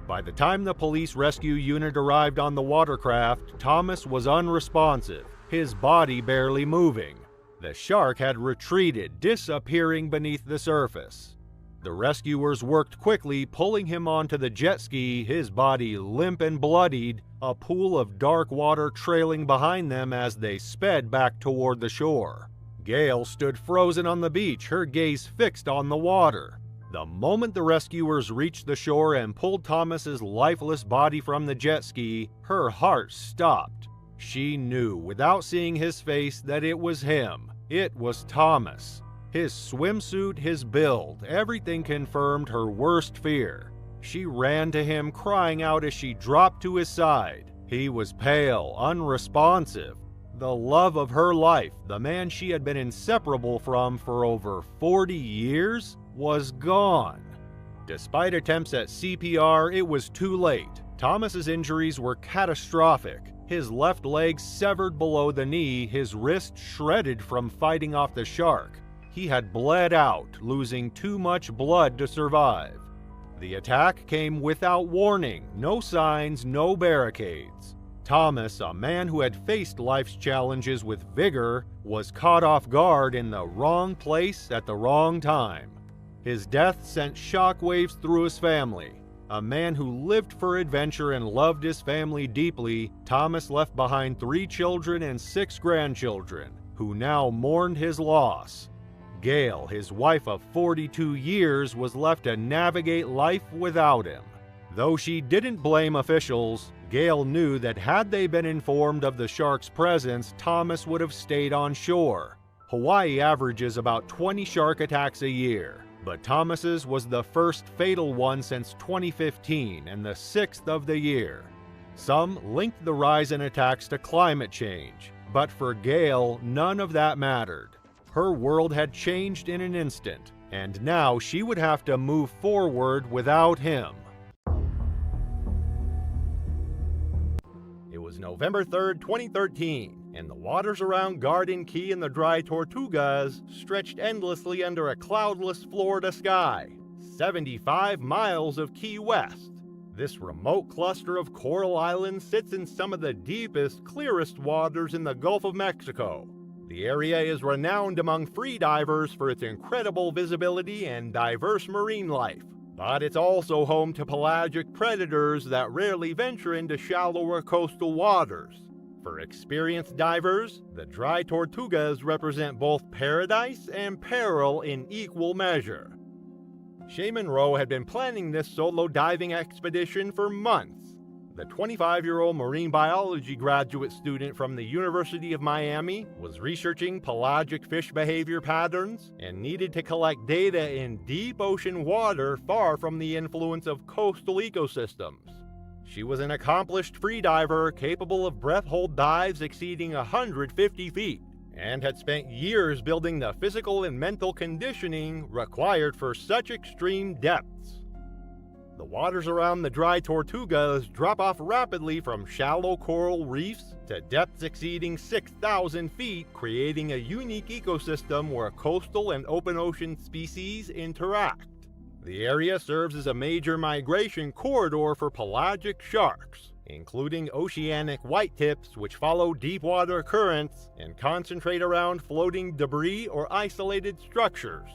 By the time the police rescue unit arrived on the watercraft, Thomas was unresponsive, his body barely moving. The shark had retreated, disappearing beneath the surface. The rescuers worked quickly, pulling him onto the jet ski, his body limp and bloodied, a pool of dark water trailing behind them as they sped back toward the shore. Gail stood frozen on the beach, her gaze fixed on the water. The moment the rescuers reached the shore and pulled Thomas's lifeless body from the jet ski, her heart stopped. She knew, without seeing his face, that it was him. It was Thomas. His swimsuit, his build, everything confirmed her worst fear. She ran to him, crying out as she dropped to his side. He was pale, unresponsive. The love of her life, the man she had been inseparable from for over 40 years, was gone. Despite attempts at CPR, it was too late. Thomas's injuries were catastrophic. His left leg severed below the knee, his wrist shredded from fighting off the shark. He had bled out, losing too much blood to survive. The attack came without warning, no signs, no barricades. Thomas, a man who had faced life's challenges with vigor, was caught off guard in the wrong place at the wrong time. His death sent shockwaves through his family. A man who lived for adventure and loved his family deeply, Thomas left behind 3 children and 6 grandchildren, who now mourned his loss. Gail, his wife of 42 years, was left to navigate life without him. Though she didn't blame officials, Gail knew that had they been informed of the shark's presence, Thomas would have stayed on shore. Hawaii averages about 20 shark attacks a year, but Thomas's was the first fatal one since 2015 and the 6th of the year. Some linked the rise in attacks to climate change, but for Gail, none of that mattered. Her world had changed in an instant, and now she would have to move forward without him. It was November 3rd, 2013, and the waters around Garden Key and the Dry Tortugas stretched endlessly under a cloudless Florida sky, 75 miles of Key West. This remote cluster of coral islands sits in some of the deepest, clearest waters in the Gulf of Mexico. The area is renowned among freedivers for its incredible visibility and diverse marine life, but it's also home to pelagic predators that rarely venture into shallower coastal waters. For experienced divers, the Dry Tortugas represent both paradise and peril in equal measure. Shay Monroe had been planning this solo diving expedition for months. The 25-year-old marine biology graduate student from the University of Miami was researching pelagic fish behavior patterns and needed to collect data in deep ocean water far from the influence of coastal ecosystems. She was an accomplished freediver capable of breath-hold dives exceeding 150 feet and had spent years building the physical and mental conditioning required for such extreme depths. The waters around the Dry Tortugas drop off rapidly from shallow coral reefs to depths exceeding 6,000 feet, creating a unique ecosystem where coastal and open ocean species interact. The area serves as a major migration corridor for pelagic sharks, including oceanic whitetips, which follow deep-water currents and concentrate around floating debris or isolated structures.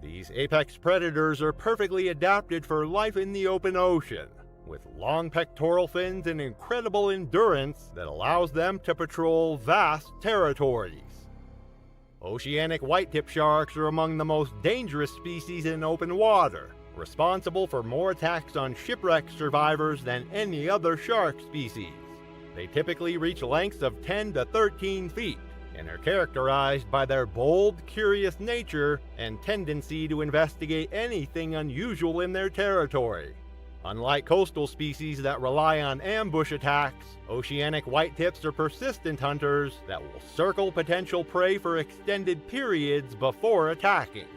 These apex predators are perfectly adapted for life in the open ocean, with long pectoral fins and incredible endurance that allows them to patrol vast territories. Oceanic whitetip sharks are among the most dangerous species in open water, responsible for more attacks on shipwreck survivors than any other shark species. They typically reach lengths of 10 to 13 feet, and are characterized by their bold, curious nature and tendency to investigate anything unusual in their territory. Unlike coastal species that rely on ambush attacks, oceanic whitetips are persistent hunters that will circle potential prey for extended periods before attacking.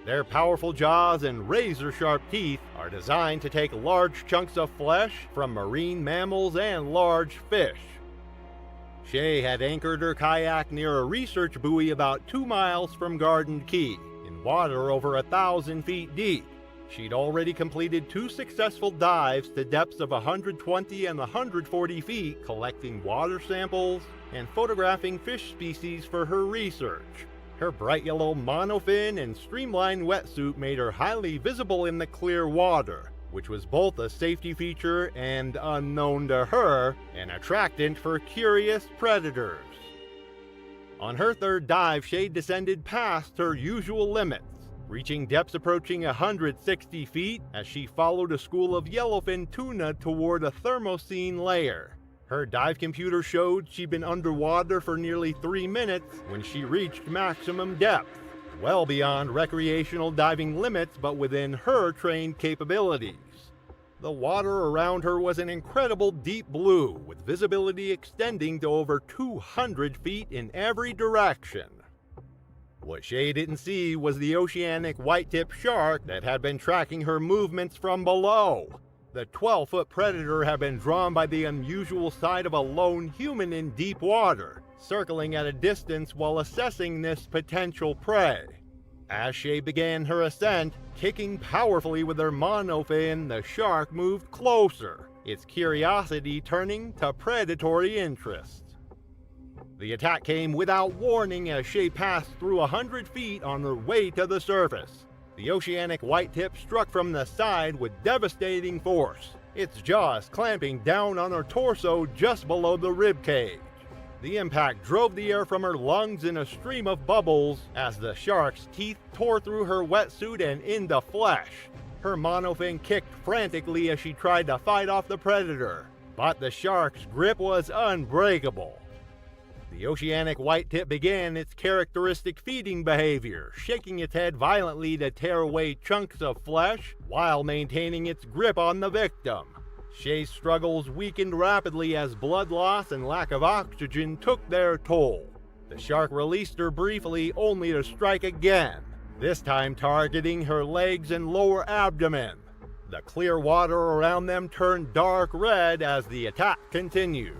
Their powerful jaws and razor-sharp teeth are designed to take large chunks of flesh from marine mammals and large fish. Shay had anchored her kayak near a research buoy about 2 miles from Garden Key, in water over 1,000 feet deep. She'd already completed 2 successful dives to depths of 120 and 140 feet, collecting water samples and photographing fish species for her research. Her bright yellow monofin and streamlined wetsuit made her highly visible in the clear water, which was both a safety feature and, unknown to her, an attractant for curious predators. On her third dive, Shay descended past her usual limits, reaching depths approaching 160 feet as she followed a school of yellowfin tuna toward a thermocene layer. Her dive computer showed she'd been underwater for nearly 3 minutes when she reached maximum depth, well beyond recreational diving limits but within her trained capabilities. The water around her was an incredible deep blue, with visibility extending to over 200 feet in every direction. What Shay didn't see was the oceanic white-tip shark that had been tracking her movements from below. The 12-foot predator had been drawn by the unusual sight of a lone human in deep water, circling at a distance while assessing this potential prey. As Shay began her ascent, kicking powerfully with her monofin, the shark moved closer, its curiosity turning to predatory interest. The attack came without warning as Shay passed through 100 feet on her way to the surface. The oceanic white-tip struck from the side with devastating force, its jaws clamping down on her torso just below the ribcage. The impact drove the air from her lungs in a stream of bubbles as the shark's teeth tore through her wetsuit and into flesh. Her monofin kicked frantically as she tried to fight off the predator, but the shark's grip was unbreakable. The oceanic white-tip began its characteristic feeding behavior, shaking its head violently to tear away chunks of flesh while maintaining its grip on the victim. Shay's struggles weakened rapidly as blood loss and lack of oxygen took their toll. The shark released her briefly only to strike again, this time targeting her legs and lower abdomen. The clear water around them turned dark red as the attack continued.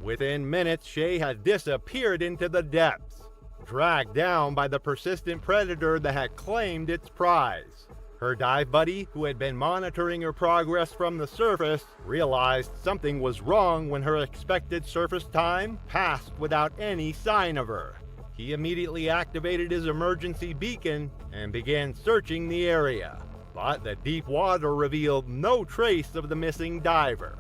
Within minutes, Shay had disappeared into the depths, dragged down by the persistent predator that had claimed its prize. Her dive buddy, who had been monitoring her progress from the surface, realized something was wrong when her expected surface time passed without any sign of her. He immediately activated his emergency beacon and began searching the area, but the deep water revealed no trace of the missing diver.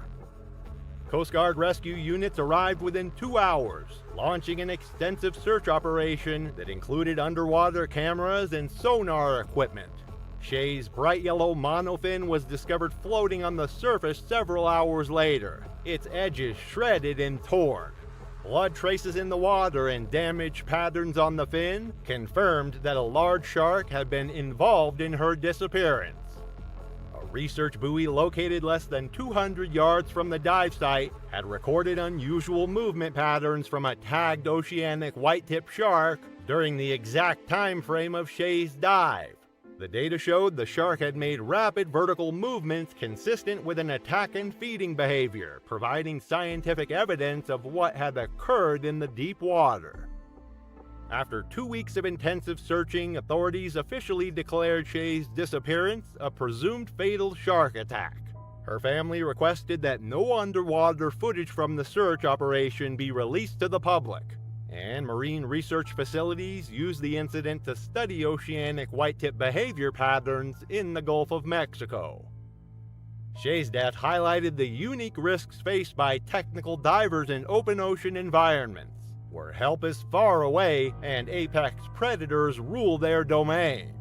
Coast Guard rescue units arrived within 2 hours, launching an extensive search operation that included underwater cameras and sonar equipment. Shay's bright yellow monofin was discovered floating on the surface several hours later, its edges shredded and torn. Blood traces in the water and damage patterns on the fin confirmed that a large shark had been involved in her disappearance. A research buoy located less than 200 yards from the dive site had recorded unusual movement patterns from a tagged oceanic white-tip shark during the exact time frame of Shay's dive. The data showed the shark had made rapid vertical movements consistent with an attack and feeding behavior, providing scientific evidence of what had occurred in the deep water. After 2 weeks of intensive searching, authorities officially declared Shay's disappearance a presumed fatal shark attack. Her family requested that no underwater footage from the search operation be released to the public, and marine research facilities used the incident to study oceanic white-tip behavior patterns in the Gulf of Mexico. Shay's death highlighted the unique risks faced by technical divers in open ocean environments, where help is far away and apex predators rule their domain.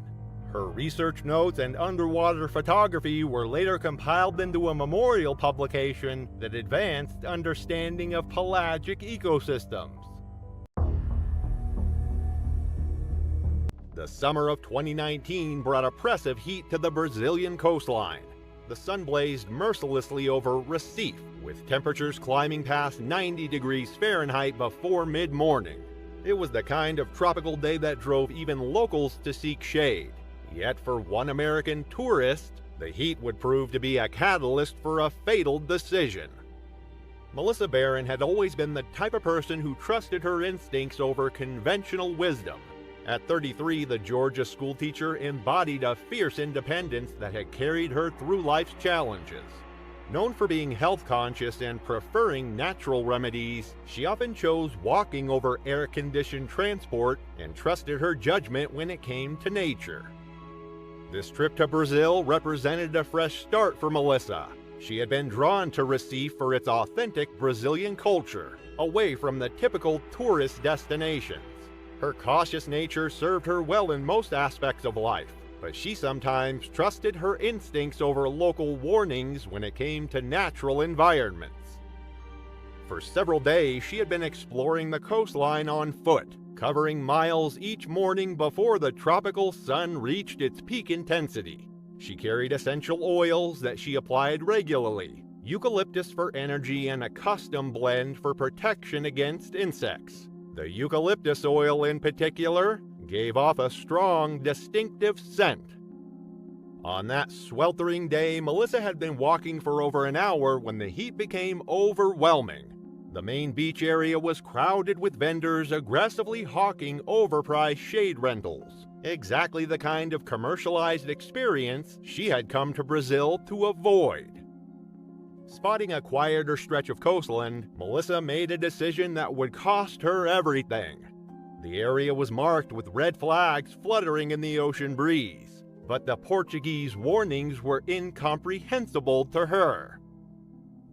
Her research notes and underwater photography were later compiled into a memorial publication that advanced understanding of pelagic ecosystems. The summer of 2019 brought oppressive heat to the Brazilian coastline. The sun blazed mercilessly over Recife, with temperatures climbing past 90 degrees Fahrenheit before mid-morning. It was the kind of tropical day that drove even locals to seek shade. Yet for one American tourist, the heat would prove to be a catalyst for a fatal decision. Melissa Barron had always been the type of person who trusted her instincts over conventional wisdom. At 33, the Georgia schoolteacher embodied a fierce independence that had carried her through life's challenges. Known for being health conscious and preferring natural remedies, she often chose walking over air-conditioned transport and trusted her judgment when it came to nature. This trip to Brazil represented a fresh start for Melissa. She had been drawn to Recife for its authentic Brazilian culture, away from the typical tourist destinations. Her cautious nature served her well in most aspects of life, but she sometimes trusted her instincts over local warnings when it came to natural environments. For several days, she had been exploring the coastline on foot, covering miles each morning before the tropical sun reached its peak intensity. She carried essential oils that she applied regularly, eucalyptus for energy and a custom blend for protection against insects. The eucalyptus oil in particular gave off a strong, distinctive scent. On that sweltering day, Melissa had been walking for over an hour when the heat became overwhelming. The main beach area was crowded with vendors aggressively hawking overpriced shade rentals, exactly the kind of commercialized experience she had come to Brazil to avoid. Spotting a quieter stretch of coastline, Melissa made a decision that would cost her everything. The area was marked with red flags fluttering in the ocean breeze, but the Portuguese warnings were incomprehensible to her.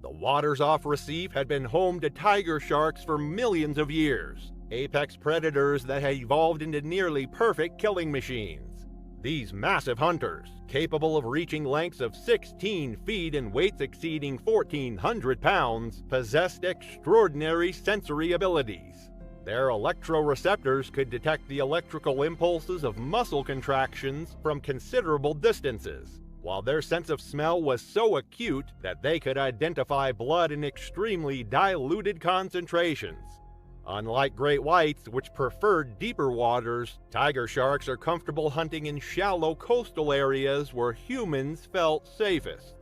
The waters off Recife had been home to tiger sharks for millions of years, apex predators that had evolved into nearly perfect killing machines. These massive hunters, capable of reaching lengths of 16 feet and weights exceeding 1,400 pounds, possessed extraordinary sensory abilities. Their electroreceptors could detect the electrical impulses of muscle contractions from considerable distances, while their sense of smell was so acute that they could identify blood in extremely diluted concentrations. Unlike great whites, which preferred deeper waters, tiger sharks are comfortable hunting in shallow coastal areas where humans felt safest.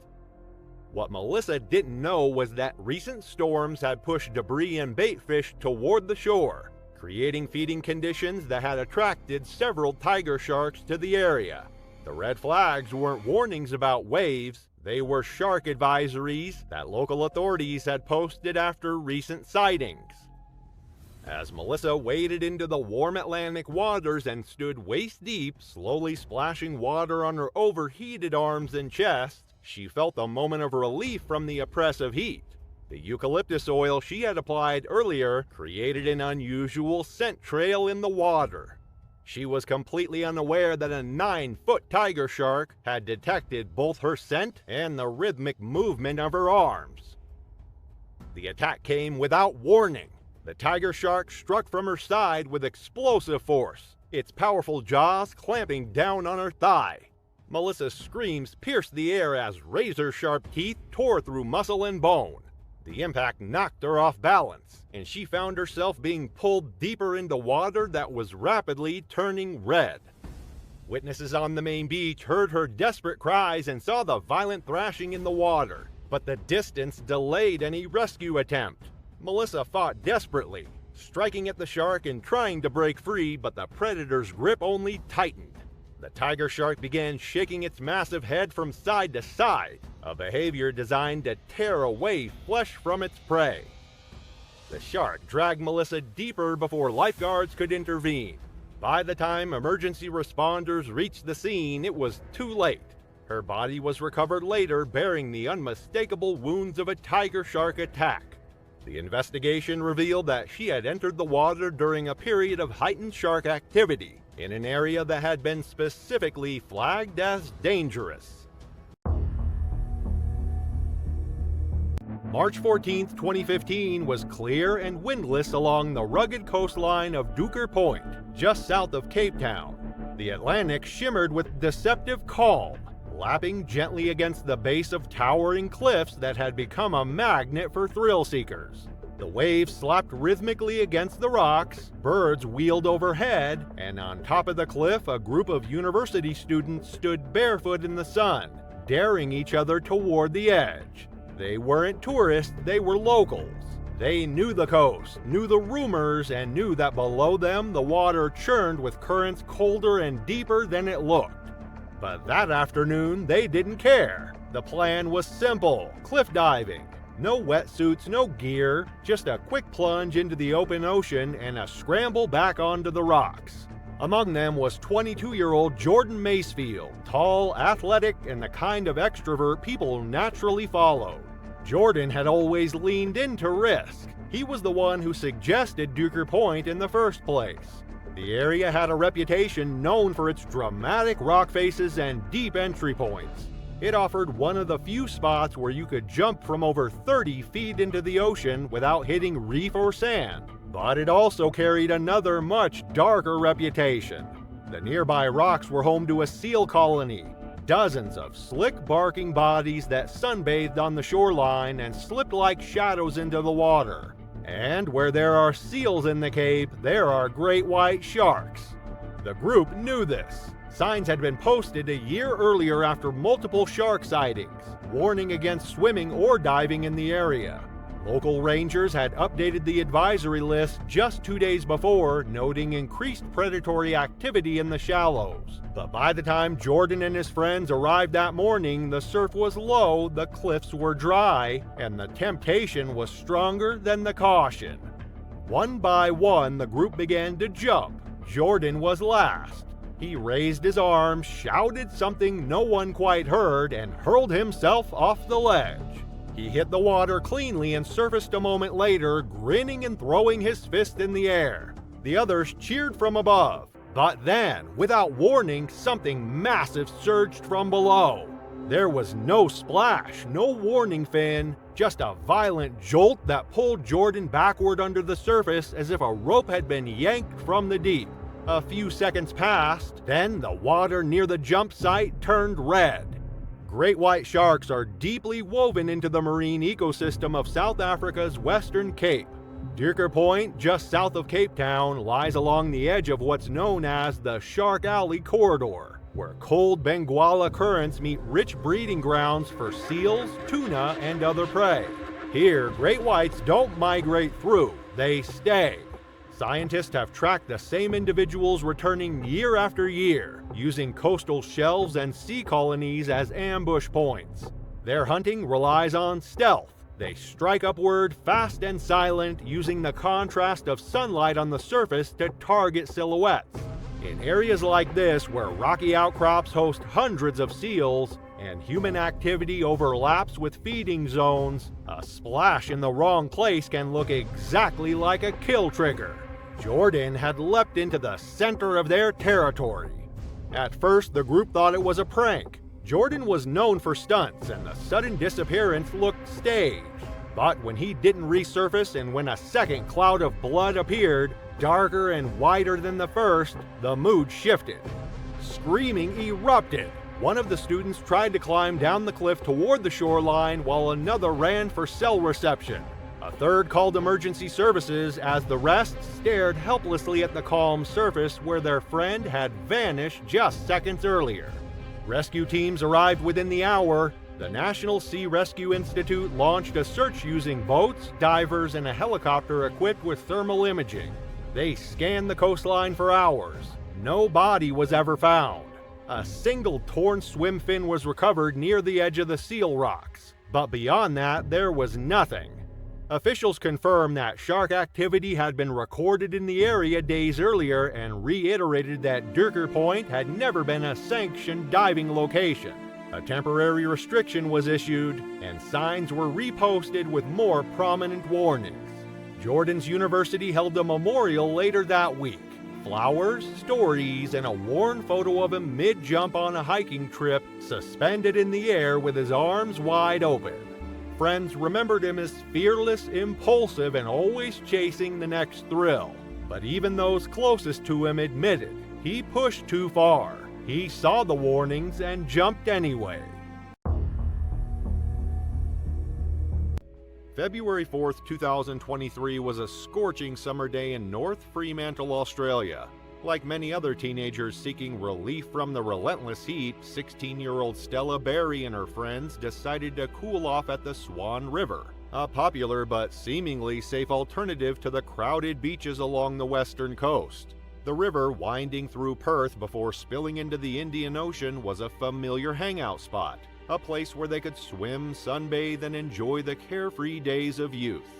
What Melissa didn't know was that recent storms had pushed debris and bait fish toward the shore, creating feeding conditions that had attracted several tiger sharks to the area. The red flags weren't warnings about waves, they were shark advisories that local authorities had posted after recent sightings. As Melissa waded into the warm Atlantic waters and stood waist-deep, slowly splashing water on her overheated arms and chest, she felt a moment of relief from the oppressive heat. The eucalyptus oil she had applied earlier created an unusual scent trail in the water. She was completely unaware that a 9-foot tiger shark had detected both her scent and the rhythmic movement of her arms. The attack came without warning. The tiger shark struck from her side with explosive force, its powerful jaws clamping down on her thigh. Melissa's screams pierced the air as razor-sharp teeth tore through muscle and bone. The impact knocked her off balance, and she found herself being pulled deeper into water that was rapidly turning red. Witnesses on the main beach heard her desperate cries and saw the violent thrashing in the water, but the distance delayed any rescue attempt. Melissa fought desperately, striking at the shark and trying to break free, but the predator's grip only tightened. The tiger shark began shaking its massive head from side to side, a behavior designed to tear away flesh from its prey. The shark dragged Melissa deeper before lifeguards could intervene. By the time emergency responders reached the scene, it was too late. Her body was recovered later, bearing the unmistakable wounds of a tiger shark attack. The investigation revealed that she had entered the water during a period of heightened shark activity in an area that had been specifically flagged as dangerous. March 14, 2015 was clear and windless along the rugged coastline of Duker Point, just south of Cape Town. The Atlantic shimmered with deceptive calm, lapping gently against the base of towering cliffs that had become a magnet for thrill seekers. The waves slapped rhythmically against the rocks, birds wheeled overhead, and on top of the cliff, a group of university students stood barefoot in the sun, daring each other toward the edge. They weren't tourists, they were locals. They knew the coast, knew the rumors, and knew that below them the water churned with currents colder and deeper than it looked. But that afternoon, they didn't care. The plan was simple: cliff diving. No wetsuits, no gear, just a quick plunge into the open ocean and a scramble back onto the rocks. Among them was 22-year-old Jordan Macefield, tall, athletic, and the kind of extrovert people naturally followed. Jordan had always leaned into risk. He was the one who suggested Duker Point in the first place. The area had a reputation known for its dramatic rock faces and deep entry points. It offered one of the few spots where you could jump from over 30 feet into the ocean without hitting reef or sand. But it also carried another much darker reputation. The nearby rocks were home to a seal colony, dozens of slick barking bodies that sunbathed on the shoreline and slipped like shadows into the water. And where there are seals in the Cape, there are great white sharks. The group knew this. Signs had been posted a year earlier after multiple shark sightings, warning against swimming or diving in the area. Local rangers had updated the advisory list just 2 days before, noting increased predatory activity in the shallows. But by the time Jordan and his friends arrived that morning, the surf was low, the cliffs were dry, and the temptation was stronger than the caution. One by one, the group began to jump. Jordan was last. He raised his arms, shouted something no one quite heard, and hurled himself off the ledge. He hit the water cleanly and surfaced a moment later, grinning and throwing his fist in the air. The others cheered from above. But then, without warning, something massive surged from below. There was no splash, no warning fin, just a violent jolt that pulled Jordan backward under the surface as if a rope had been yanked from the deep. A few seconds passed, then the water near the jump site turned red. Great white sharks are deeply woven into the marine ecosystem of South Africa's Western Cape. Duker Point, just south of Cape Town, lies along the edge of what's known as the Shark Alley Corridor, where cold Benguela currents meet rich breeding grounds for seals, tuna, and other prey. Here, great whites don't migrate through, they stay. Scientists have tracked the same individuals returning year after year, using coastal shelves and sea colonies as ambush points. Their hunting relies on stealth. They strike upward, fast and silent, using the contrast of sunlight on the surface to target silhouettes. In areas like this, where rocky outcrops host hundreds of seals, and human activity overlaps with feeding zones, a splash in the wrong place can look exactly like a kill trigger. Jordan had leapt into the center of their territory. At first, the group thought it was a prank. Jordan was known for stunts, and the sudden disappearance looked staged. But when he didn't resurface and when a second cloud of blood appeared, darker and wider than the first, the mood shifted. Screaming erupted. One of the students tried to climb down the cliff toward the shoreline while another ran for cell reception. A third called emergency services as the rest stared helplessly at the calm surface where their friend had vanished just seconds earlier. Rescue teams arrived within the hour. The National Sea Rescue Institute launched a search using boats, divers, and a helicopter equipped with thermal imaging. They scanned the coastline for hours. No body was ever found. A single torn swim fin was recovered near the edge of the seal rocks. But beyond that, there was nothing. Officials confirmed that shark activity had been recorded in the area days earlier and reiterated that Duker Point had never been a sanctioned diving location. A temporary restriction was issued, and signs were reposted with more prominent warnings. Jordan's University held a memorial later that week. Flowers, stories, and a worn photo of him mid-jump on a hiking trip, suspended in the air with his arms wide open. Friends remembered him as fearless, impulsive, and always chasing the next thrill. But even those closest to him admitted he pushed too far. He saw the warnings and jumped anyway. February 4th, 2023 was a scorching summer day in North Fremantle, Australia. Like many other teenagers seeking relief from the relentless heat, 16-year-old Stella Berry and her friends decided to cool off at the Swan River, a popular but seemingly safe alternative to the crowded beaches along the western coast. The river, winding through Perth before spilling into the Indian Ocean, was a familiar hangout spot. a place where they could swim, sunbathe, and enjoy the carefree days of youth.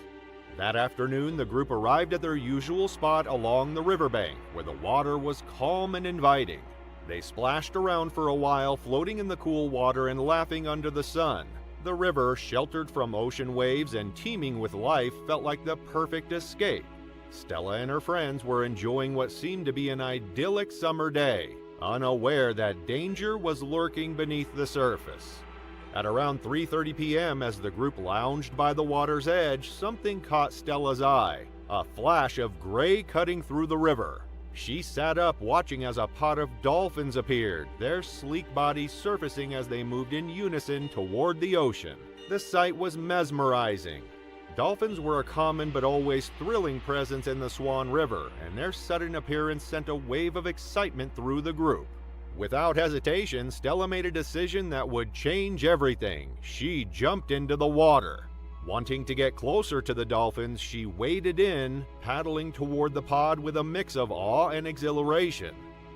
That afternoon, the group arrived at their usual spot along the riverbank, where the water was calm and inviting. They splashed around for a while, floating in the cool water and laughing under the sun. The river, sheltered from ocean waves and teeming with life, felt like the perfect escape. Stella and her friends were enjoying what seemed to be an idyllic summer day, unaware that danger was lurking beneath the surface. At around 3:30 p.m., as the group lounged by the water's edge, something caught Stella's eye, a flash of gray cutting through the river. She sat up, watching as a pod of dolphins appeared, their sleek bodies surfacing as they moved in unison toward the ocean. The sight was mesmerizing. Dolphins were a common but always thrilling presence in the Swan River, and their sudden appearance sent a wave of excitement through the group. Without hesitation, Stella made a decision that would change everything. She jumped into the water. Wanting to get closer to the dolphins, she waded in, paddling toward the pod with a mix of awe and exhilaration.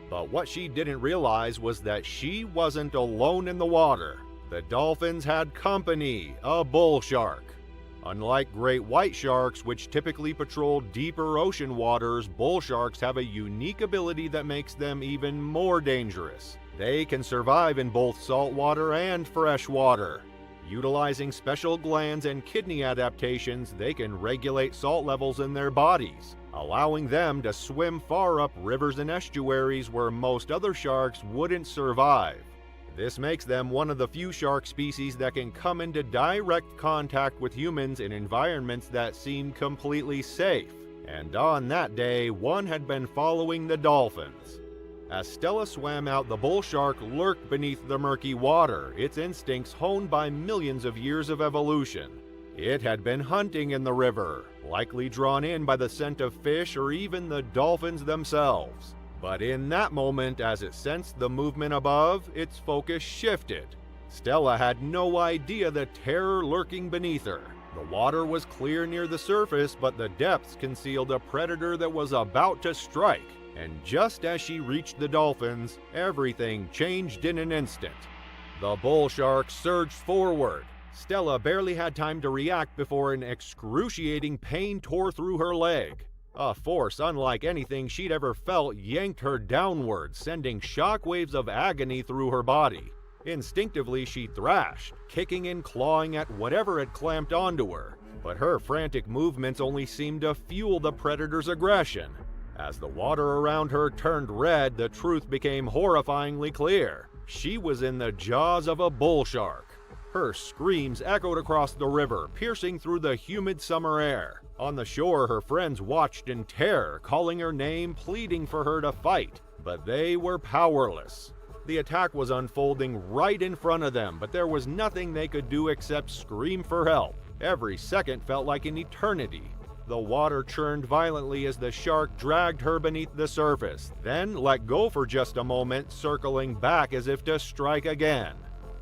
But what she didn't realize was that she wasn't alone in the water. The dolphins had company, a bull shark. Unlike great white sharks, which typically patrol deeper ocean waters, bull sharks have a unique ability that makes them even more dangerous. They can survive in both saltwater and fresh water. Utilizing special glands and kidney adaptations, they can regulate salt levels in their bodies, allowing them to swim far up rivers and estuaries where most other sharks wouldn't survive. This makes them one of the few shark species that can come into direct contact with humans in environments that seem completely safe. And on that day, one had been following the dolphins. As Stella swam out, the bull shark lurked beneath the murky water, its instincts honed by millions of years of evolution. It had been hunting in the river, likely drawn in by the scent of fish or even the dolphins themselves. But in that moment, as it sensed the movement above, its focus shifted. Stella had no idea the terror lurking beneath her. The water was clear near the surface, but the depths concealed a predator that was about to strike. And just as she reached the dolphins, everything changed in an instant. The bull shark surged forward. Stella barely had time to react before an excruciating pain tore through her leg. A force unlike anything she'd ever felt yanked her downward, sending shockwaves of agony through her body. Instinctively, she thrashed, kicking and clawing at whatever had clamped onto her. But her frantic movements only seemed to fuel the predator's aggression. As the water around her turned red, the truth became horrifyingly clear. She was in the jaws of a bull shark. Her screams echoed across the river, piercing through the humid summer air. On the shore, her friends watched in terror, calling her name, pleading for her to fight. But they were powerless. The attack was unfolding right in front of them, but there was nothing they could do except scream for help. Every second felt like an eternity. The water churned violently as the shark dragged her beneath the surface, then let go for just a moment, circling back as if to strike again.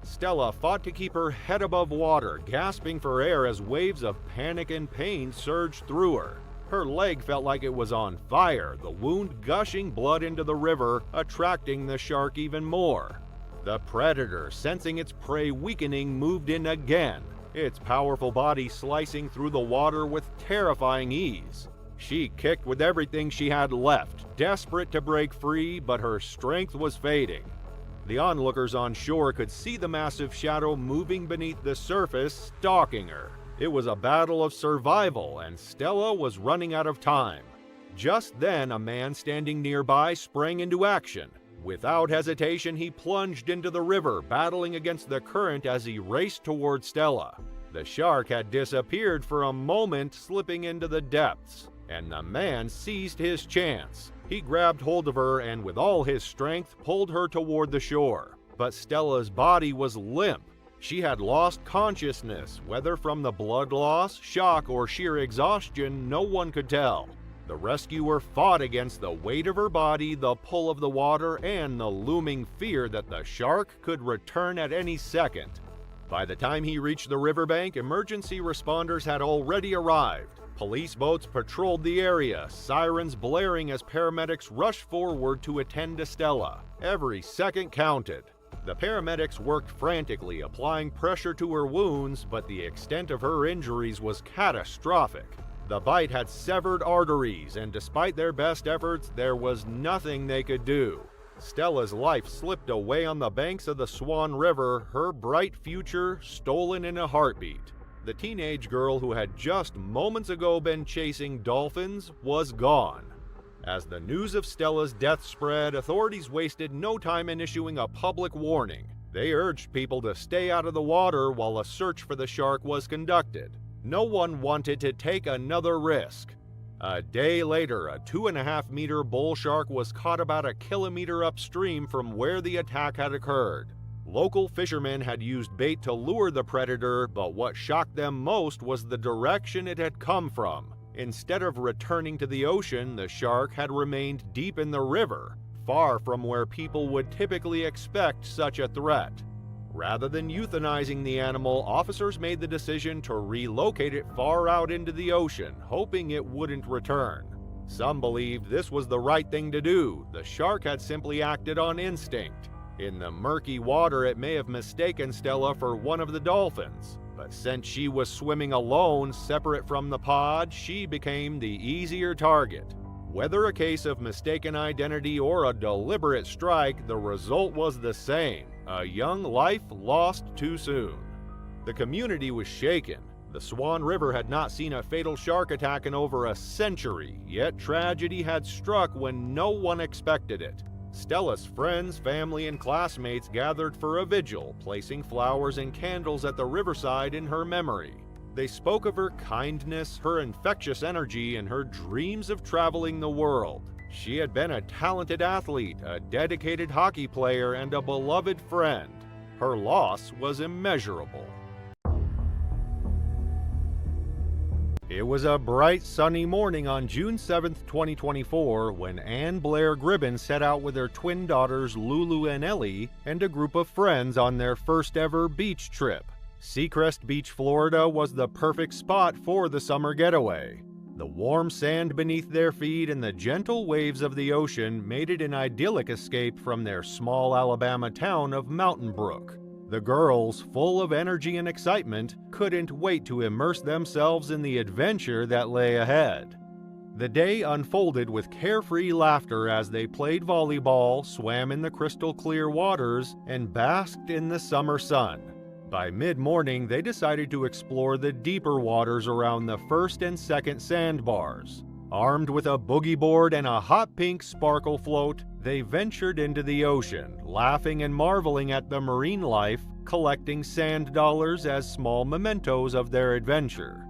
Stella fought to keep her head above water, gasping for air as waves of panic and pain surged through her. Her leg felt like it was on fire, the wound gushing blood into the river, attracting the shark even more. The predator, sensing its prey weakening, moved in again, its powerful body slicing through the water with terrifying ease. She kicked with everything she had left, desperate to break free, but her strength was fading. The onlookers on shore could see the massive shadow moving beneath the surface, stalking her. It was a battle of survival, and Stella was running out of time. Just then, a man standing nearby sprang into action. Without hesitation, he plunged into the river, battling against the current as he raced toward Stella. The shark had disappeared for a moment, slipping into the depths, and the man seized his chance. He grabbed hold of her and with all his strength pulled her toward the shore. But Stella's body was limp. She had lost consciousness, whether from the blood loss, shock, or sheer exhaustion, no one could tell. The rescuer fought against the weight of her body, the pull of the water, and the looming fear that the shark could return at any second. By the time he reached the riverbank, emergency responders had already arrived. Police boats patrolled the area, sirens blaring as paramedics rushed forward to attend to Stella. Every second counted. The paramedics worked frantically, applying pressure to her wounds, but the extent of her injuries was catastrophic. The bite had severed arteries, and despite their best efforts, there was nothing they could do. Stella's life slipped away on the banks of the Swan River, her bright future stolen in a heartbeat. The teenage girl who had just moments ago been chasing dolphins was gone. As the news of Stella's death spread, authorities wasted no time in issuing a public warning. They urged people to stay out of the water while a search for the shark was conducted. No one wanted to take another risk. A day later, a 2.5-meter bull shark was caught about a kilometer upstream from where the attack had occurred. Local fishermen had used bait to lure the predator, but what shocked them most was the direction it had come from. Instead of returning to the ocean, the shark had remained deep in the river, far from where people would typically expect such a threat. Rather than euthanizing the animal, officers made the decision to relocate it far out into the ocean, hoping it wouldn't return. Some believed this was the right thing to do. The shark had simply acted on instinct. In the murky water, it may have mistaken Stella for one of the dolphins. But since she was swimming alone, separate from the pod, she became the easier target. Whether a case of mistaken identity or a deliberate strike, the result was the same: a young life lost too soon. The community was shaken. The Swan River had not seen a fatal shark attack in over a century, yet tragedy had struck when no one expected it. Stella's friends, family, and classmates gathered for a vigil, placing flowers and candles at the riverside in her memory. They spoke of her kindness, her infectious energy, and her dreams of traveling the world. She had been a talented athlete, a dedicated hockey player, and a beloved friend. Her loss was immeasurable. It was a bright, sunny morning on June 7, 2024, when Anne Blair Gribben set out with her twin daughters Lulu and Ellie and a group of friends on their first ever beach trip. Seacrest Beach, Florida was the perfect spot for the summer getaway. The warm sand beneath their feet and the gentle waves of the ocean made it an idyllic escape from their small Alabama town of Mountain Brook. The girls, full of energy and excitement, couldn't wait to immerse themselves in the adventure that lay ahead. The day unfolded with carefree laughter as they played volleyball, swam in the crystal clear waters, and basked in the summer sun. By mid-morning, they decided to explore the deeper waters around the first and second sandbars. Armed with a boogie board and a hot pink sparkle float, they ventured into the ocean, laughing and marveling at the marine life, collecting sand dollars as small mementos of their adventure.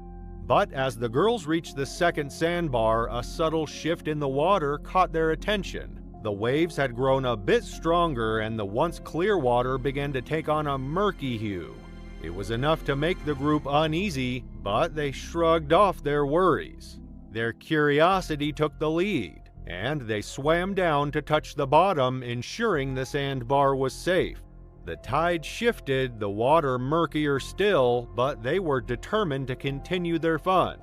But as the girls reached the second sandbar, a subtle shift in the water caught their attention. The waves had grown a bit stronger, and the once clear water began to take on a murky hue. It was enough to make the group uneasy, but they shrugged off their worries. Their curiosity took the lead, and they swam down to touch the bottom, ensuring the sandbar was safe. The tide shifted, the water murkier still, but they were determined to continue their fun.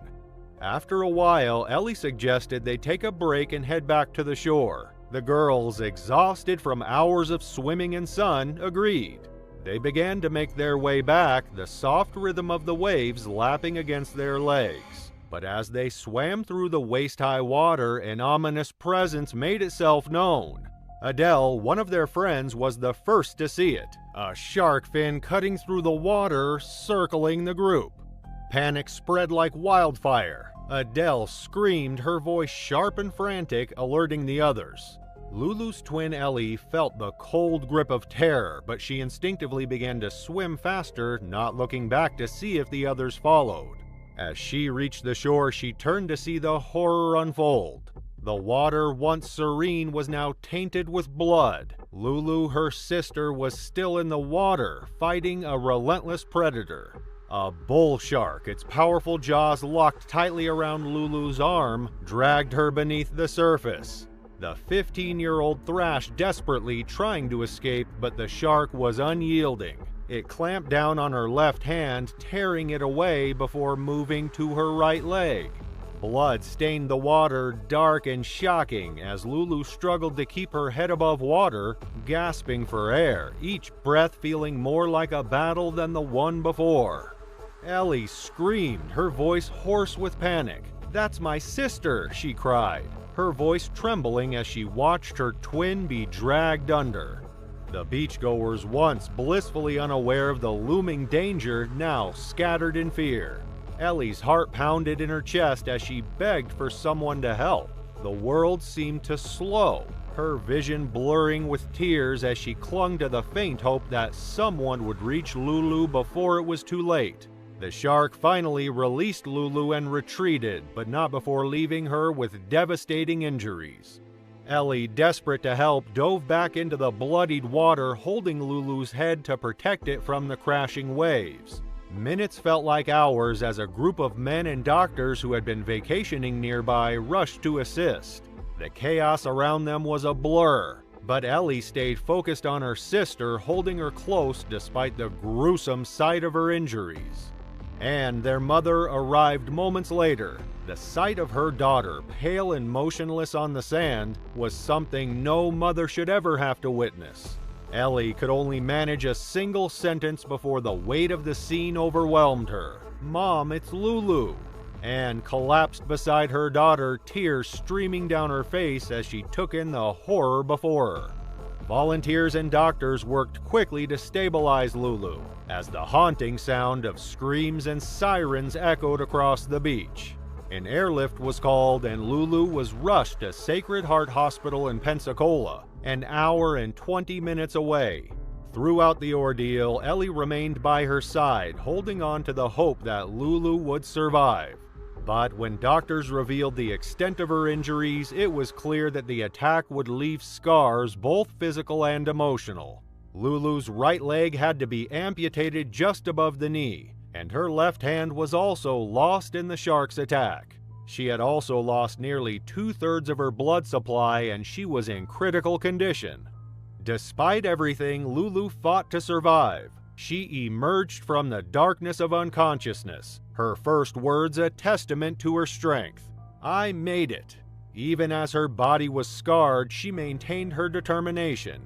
After a while, Ellie suggested they take a break and head back to the shore. The girls, exhausted from hours of swimming and sun, agreed. They began to make their way back, the soft rhythm of the waves lapping against their legs. But as they swam through the waist-high water, an ominous presence made itself known. Adele, one of their friends, was the first to see it, a shark fin cutting through the water, circling the group. Panic spread like wildfire. Adele screamed, her voice sharp and frantic, alerting the others. Lulu's twin Ellie felt the cold grip of terror, but she instinctively began to swim faster, not looking back to see if the others followed. As she reached the shore, she turned to see the horror unfold. The water, once serene, was now tainted with blood. Lulu, her sister, was still in the water, fighting a relentless predator. A bull shark, its powerful jaws locked tightly around Lulu's arm, dragged her beneath the surface. The 15-year-old thrashed desperately, trying to escape, but the shark was unyielding. It clamped down on her left hand, tearing it away before moving to her right leg. Blood stained the water dark and shocking as Lulu struggled to keep her head above water, gasping for air, each breath feeling more like a battle than the one before. Ellie screamed, her voice hoarse with panic. "That's my sister," she cried, her voice trembling as she watched her twin be dragged under. The beachgoers, once blissfully unaware of the looming danger, now scattered in fear. Ellie's heart pounded in her chest as she begged for someone to help. The world seemed to slow, her vision blurring with tears as she clung to the faint hope that someone would reach Lulu before it was too late. The shark finally released Lulu and retreated, but not before leaving her with devastating injuries. Ellie, desperate to help, dove back into the bloodied water, holding Lulu's head to protect it from the crashing waves. Minutes felt like hours as a group of men and doctors who had been vacationing nearby rushed to assist. The chaos around them was a blur, but Ellie stayed focused on her sister, holding her close despite the gruesome sight of her injuries. And their mother arrived moments later. The sight of her daughter, pale and motionless on the sand, was something no mother should ever have to witness. Ellie could only manage a single sentence before the weight of the scene overwhelmed her. "Mom, it's Lulu," and collapsed beside her daughter, tears streaming down her face as she took in the horror before her. Volunteers and doctors worked quickly to stabilize Lulu, as the haunting sound of screams and sirens echoed across the beach. An airlift was called and Lulu was rushed to Sacred Heart Hospital in Pensacola, an hour and 20 minutes away. Throughout the ordeal, Ellie remained by her side, holding on to the hope that Lulu would survive. But when doctors revealed the extent of her injuries, it was clear that the attack would leave scars, both physical and emotional. Lulu's right leg had to be amputated just above the knee, and her left hand was also lost in the shark's attack. She had also lost nearly 2/3 of her blood supply, and she was in critical condition. Despite everything, Lulu fought to survive. She emerged from the darkness of unconsciousness, her first words a testament to her strength. "I made it." Even as her body was scarred, she maintained her determination.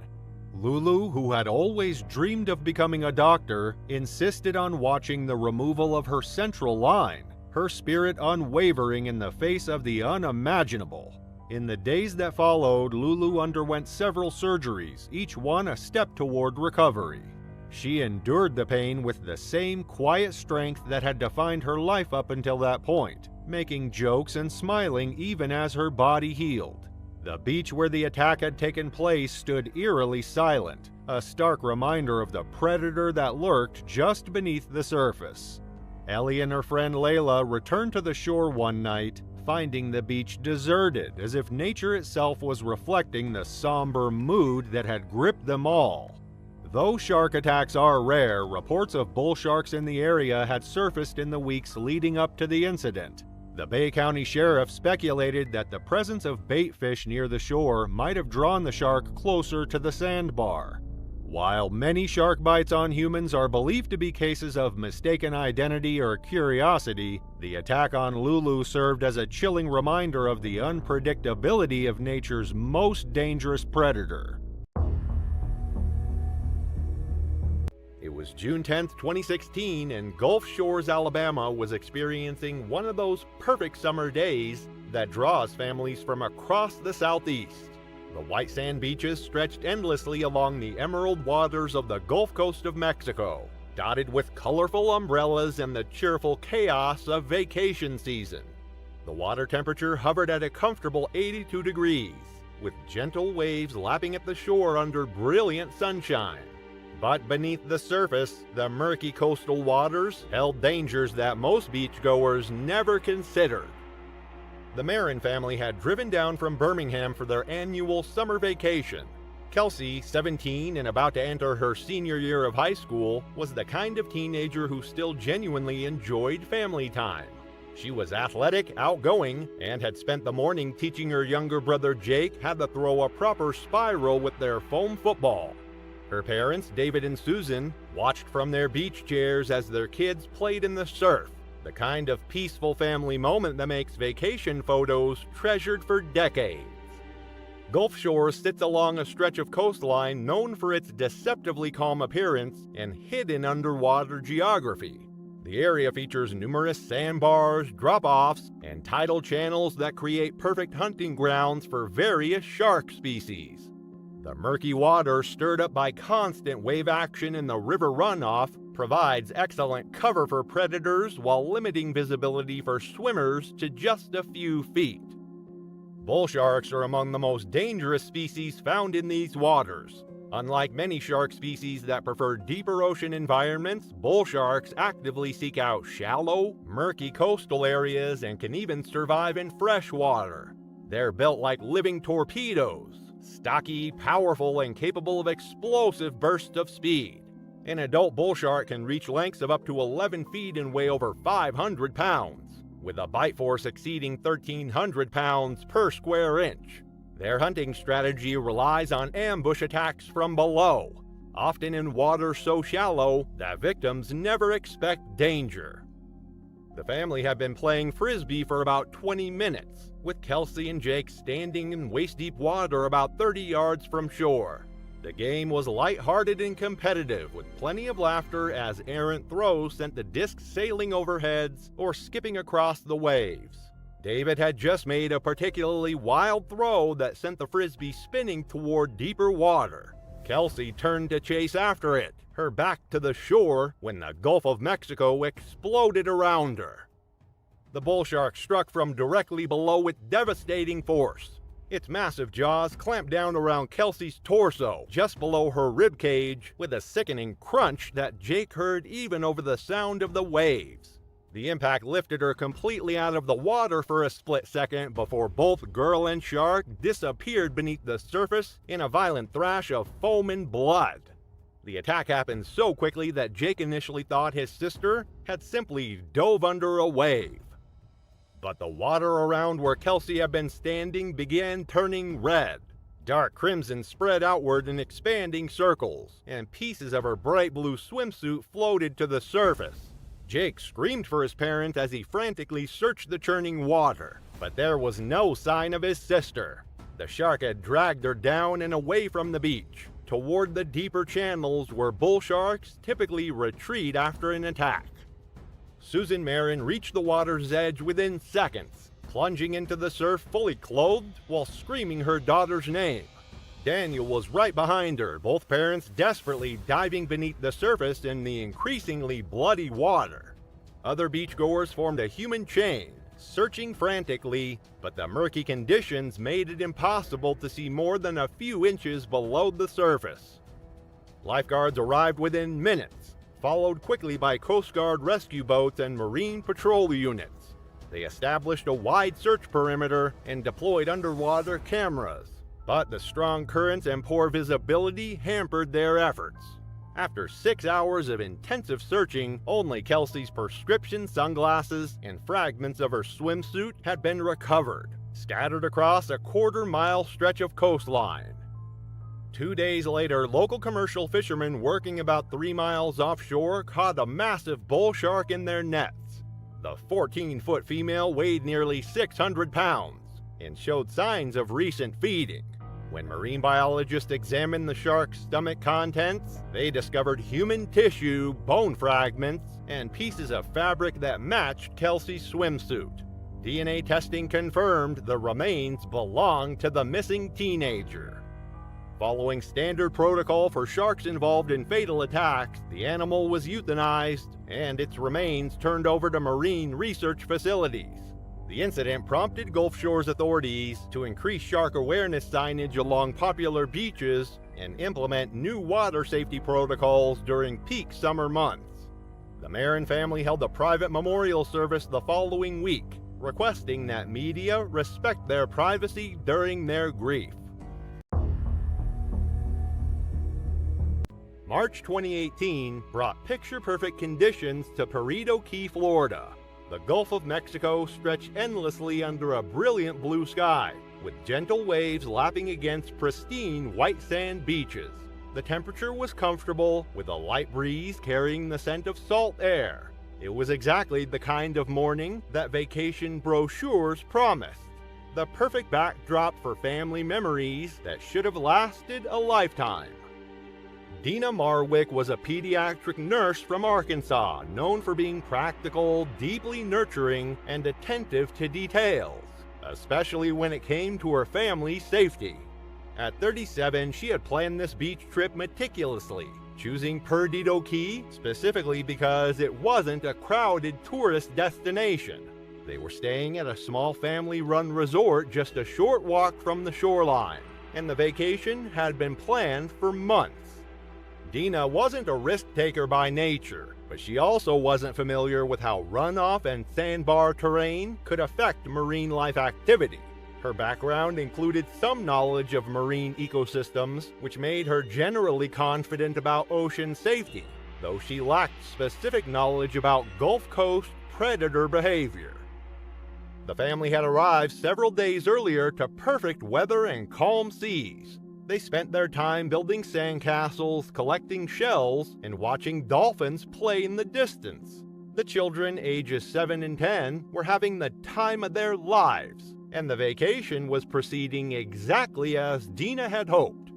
Lulu, who had always dreamed of becoming a doctor, insisted on watching the removal of her central line, her spirit unwavering in the face of the unimaginable. In the days that followed, Lulu underwent several surgeries, each one a step toward recovery. She endured the pain with the same quiet strength that had defined her life up until that point, making jokes and smiling even as her body healed. The beach where the attack had taken place stood eerily silent, a stark reminder of the predator that lurked just beneath the surface. Ellie and her friend Layla returned to the shore one night, finding the beach deserted, as if nature itself was reflecting the somber mood that had gripped them all. Though shark attacks are rare, reports of bull sharks in the area had surfaced in the weeks leading up to the incident. The Bay County Sheriff speculated that the presence of bait fish near the shore might have drawn the shark closer to the sandbar. While many shark bites on humans are believed to be cases of mistaken identity or curiosity, the attack on Lulu served as a chilling reminder of the unpredictability of nature's most dangerous predator. It was June 10th, 2016, and Gulf Shores, Alabama was experiencing one of those perfect summer days that draws families from across the Southeast. The white sand beaches stretched endlessly along the emerald waters of the Gulf Coast of Mexico, dotted with colorful umbrellas and the cheerful chaos of vacation season. The water temperature hovered at a comfortable 82 degrees, with gentle waves lapping at the shore under brilliant sunshine. But beneath the surface, the murky coastal waters held dangers that most beachgoers never considered. The Marin family had driven down from Birmingham for their annual summer vacation. Kelsey, 17 and about to enter her senior year of high school, was the kind of teenager who still genuinely enjoyed family time. She was athletic, outgoing, and had spent the morning teaching her younger brother Jake how to throw a proper spiral with their foam football. Her parents, David and Susan, watched from their beach chairs as their kids played in the surf, The kind of peaceful family moment that makes vacation photos treasured for decades. Gulf Shores sits along a stretch of coastline known for its deceptively calm appearance and hidden underwater geography. The area features numerous sandbars, drop-offs, and tidal channels that create perfect hunting grounds for various shark species. The murky water, stirred up by constant wave action in the river runoff, provides excellent cover for predators while limiting visibility for swimmers to just a few feet. Bull sharks are among the most dangerous species found in these waters. Unlike many shark species that prefer deeper ocean environments, bull sharks actively seek out shallow, murky coastal areas and can even survive in fresh water. They're built like living torpedoes, stocky, powerful, and capable of explosive bursts of speed. An adult bull shark can reach lengths of up to 11 feet and weigh over 500 pounds, with a bite force exceeding 1,300 pounds per square inch. Their hunting strategy relies on ambush attacks from below, often in water so shallow that victims never expect danger. The family had been playing frisbee for about 20 minutes, with Kelsey and Jake standing in waist-deep water about 30 yards from shore. The game was lighthearted and competitive, with plenty of laughter as errant throws sent the discs sailing over heads or skipping across the waves. David had just made a particularly wild throw that sent the frisbee spinning toward deeper water. Kelsey turned to chase after it, her back to the shore, when the Gulf of Mexico exploded around her. The bull shark struck from directly below with devastating force. Its massive jaws clamped down around Kelsey's torso, just below her ribcage, with a sickening crunch that Jake heard even over the sound of the waves. The impact lifted her completely out of the water for a split second before both girl and shark disappeared beneath the surface in a violent thrash of foam and blood. The attack happened so quickly that Jake initially thought his sister had simply dove under a wave. But the water around where Kelsey had been standing began turning red. Dark crimson spread outward in expanding circles, and pieces of her bright blue swimsuit floated to the surface. Jake screamed for his parent as he frantically searched the churning water, but there was no sign of his sister. The shark had dragged her down and away from the beach, toward the deeper channels where bull sharks typically retreat after an attack. Susan Marin reached the water's edge within seconds, plunging into the surf fully clothed while screaming her daughter's name. Daniel was right behind her, both parents desperately diving beneath the surface in the increasingly bloody water. Other beachgoers formed a human chain, searching frantically, but the murky conditions made it impossible to see more than a few inches below the surface. Lifeguards arrived within minutes, followed quickly by Coast Guard rescue boats and Marine Patrol units. They established a wide search perimeter and deployed underwater cameras. But the strong currents and poor visibility hampered their efforts. After 6 hours of intensive searching, only Kelsey's prescription sunglasses and fragments of her swimsuit had been recovered, scattered across a quarter-mile stretch of coastline. 2 days later, local commercial fishermen working about 3 miles offshore caught a massive bull shark in their nets. The 14-foot female weighed nearly 600 pounds and showed signs of recent feeding. When marine biologists examined the shark's stomach contents, they discovered human tissue, bone fragments, and pieces of fabric that matched Kelsey's swimsuit. DNA testing confirmed the remains belonged to the missing teenager. Following standard protocol for sharks involved in fatal attacks, the animal was euthanized and its remains turned over to marine research facilities. The incident prompted Gulf Shores authorities to increase shark awareness signage along popular beaches and implement new water safety protocols during peak summer months. The Marin family held a private memorial service the following week, requesting that media respect their privacy during their grief. March 2018 brought picture-perfect conditions to Perito Key, Florida. The Gulf of Mexico stretched endlessly under a brilliant blue sky, with gentle waves lapping against pristine white sand beaches. The temperature was comfortable, with a light breeze carrying the scent of salt air. It was exactly the kind of morning that vacation brochures promised. The perfect backdrop for family memories that should have lasted a lifetime. Dina Marwick was a pediatric nurse from Arkansas, known for being practical, deeply nurturing, and attentive to details, especially when it came to her family's safety. At 37, she had planned this beach trip meticulously, choosing Perdido Key specifically because it wasn't a crowded tourist destination. They were staying at a small family-run resort just a short walk from the shoreline, and the vacation had been planned for months. Dina wasn't a risk-taker by nature, but she also wasn't familiar with how runoff and sandbar terrain could affect marine life activity. Her background included some knowledge of marine ecosystems, which made her generally confident about ocean safety, though she lacked specific knowledge about Gulf Coast predator behavior. The family had arrived several days earlier to perfect weather and calm seas. They spent their time building sandcastles, collecting shells, and watching dolphins play in the distance. The children, ages 7 and 10, were having the time of their lives, and the vacation was proceeding exactly as Dina had hoped.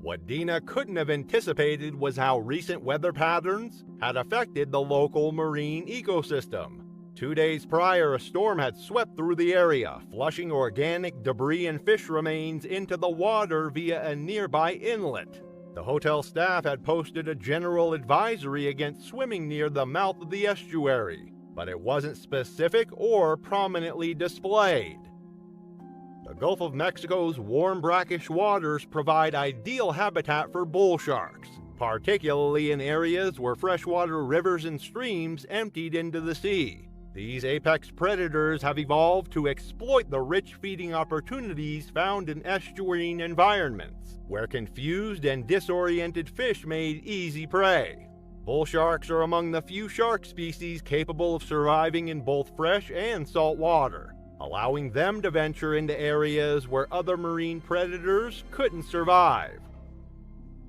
What Dina couldn't have anticipated was how recent weather patterns had affected the local marine ecosystem. 2 days prior, a storm had swept through the area, flushing organic debris and fish remains into the water via a nearby inlet. The hotel staff had posted a general advisory against swimming near the mouth of the estuary, but it wasn't specific or prominently displayed. The Gulf of Mexico's warm brackish waters provide ideal habitat for bull sharks, particularly in areas where freshwater rivers and streams emptied into the sea. These apex predators have evolved to exploit the rich feeding opportunities found in estuarine environments, where confused and disoriented fish made easy prey. Bull sharks are among the few shark species capable of surviving in both fresh and salt water, allowing them to venture into areas where other marine predators couldn't survive.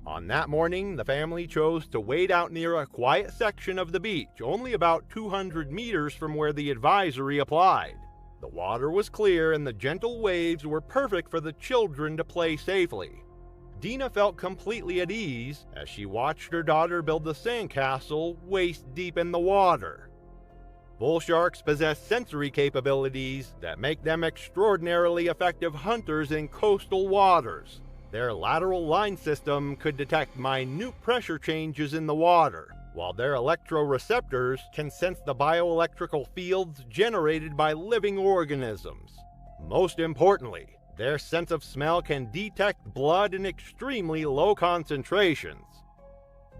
On that morning, the family chose to wait out near a quiet section of the beach, only about 200 meters from where the advisory applied. The water was clear and the gentle waves were perfect for the children to play safely. Dina felt completely at ease as she watched her daughter build the sandcastle waist deep in the water. Bull sharks possess sensory capabilities that make them extraordinarily effective hunters in coastal waters. Their lateral line system could detect minute pressure changes in the water, while their electroreceptors can sense the bioelectrical fields generated by living organisms. Most importantly, their sense of smell can detect blood in extremely low concentrations.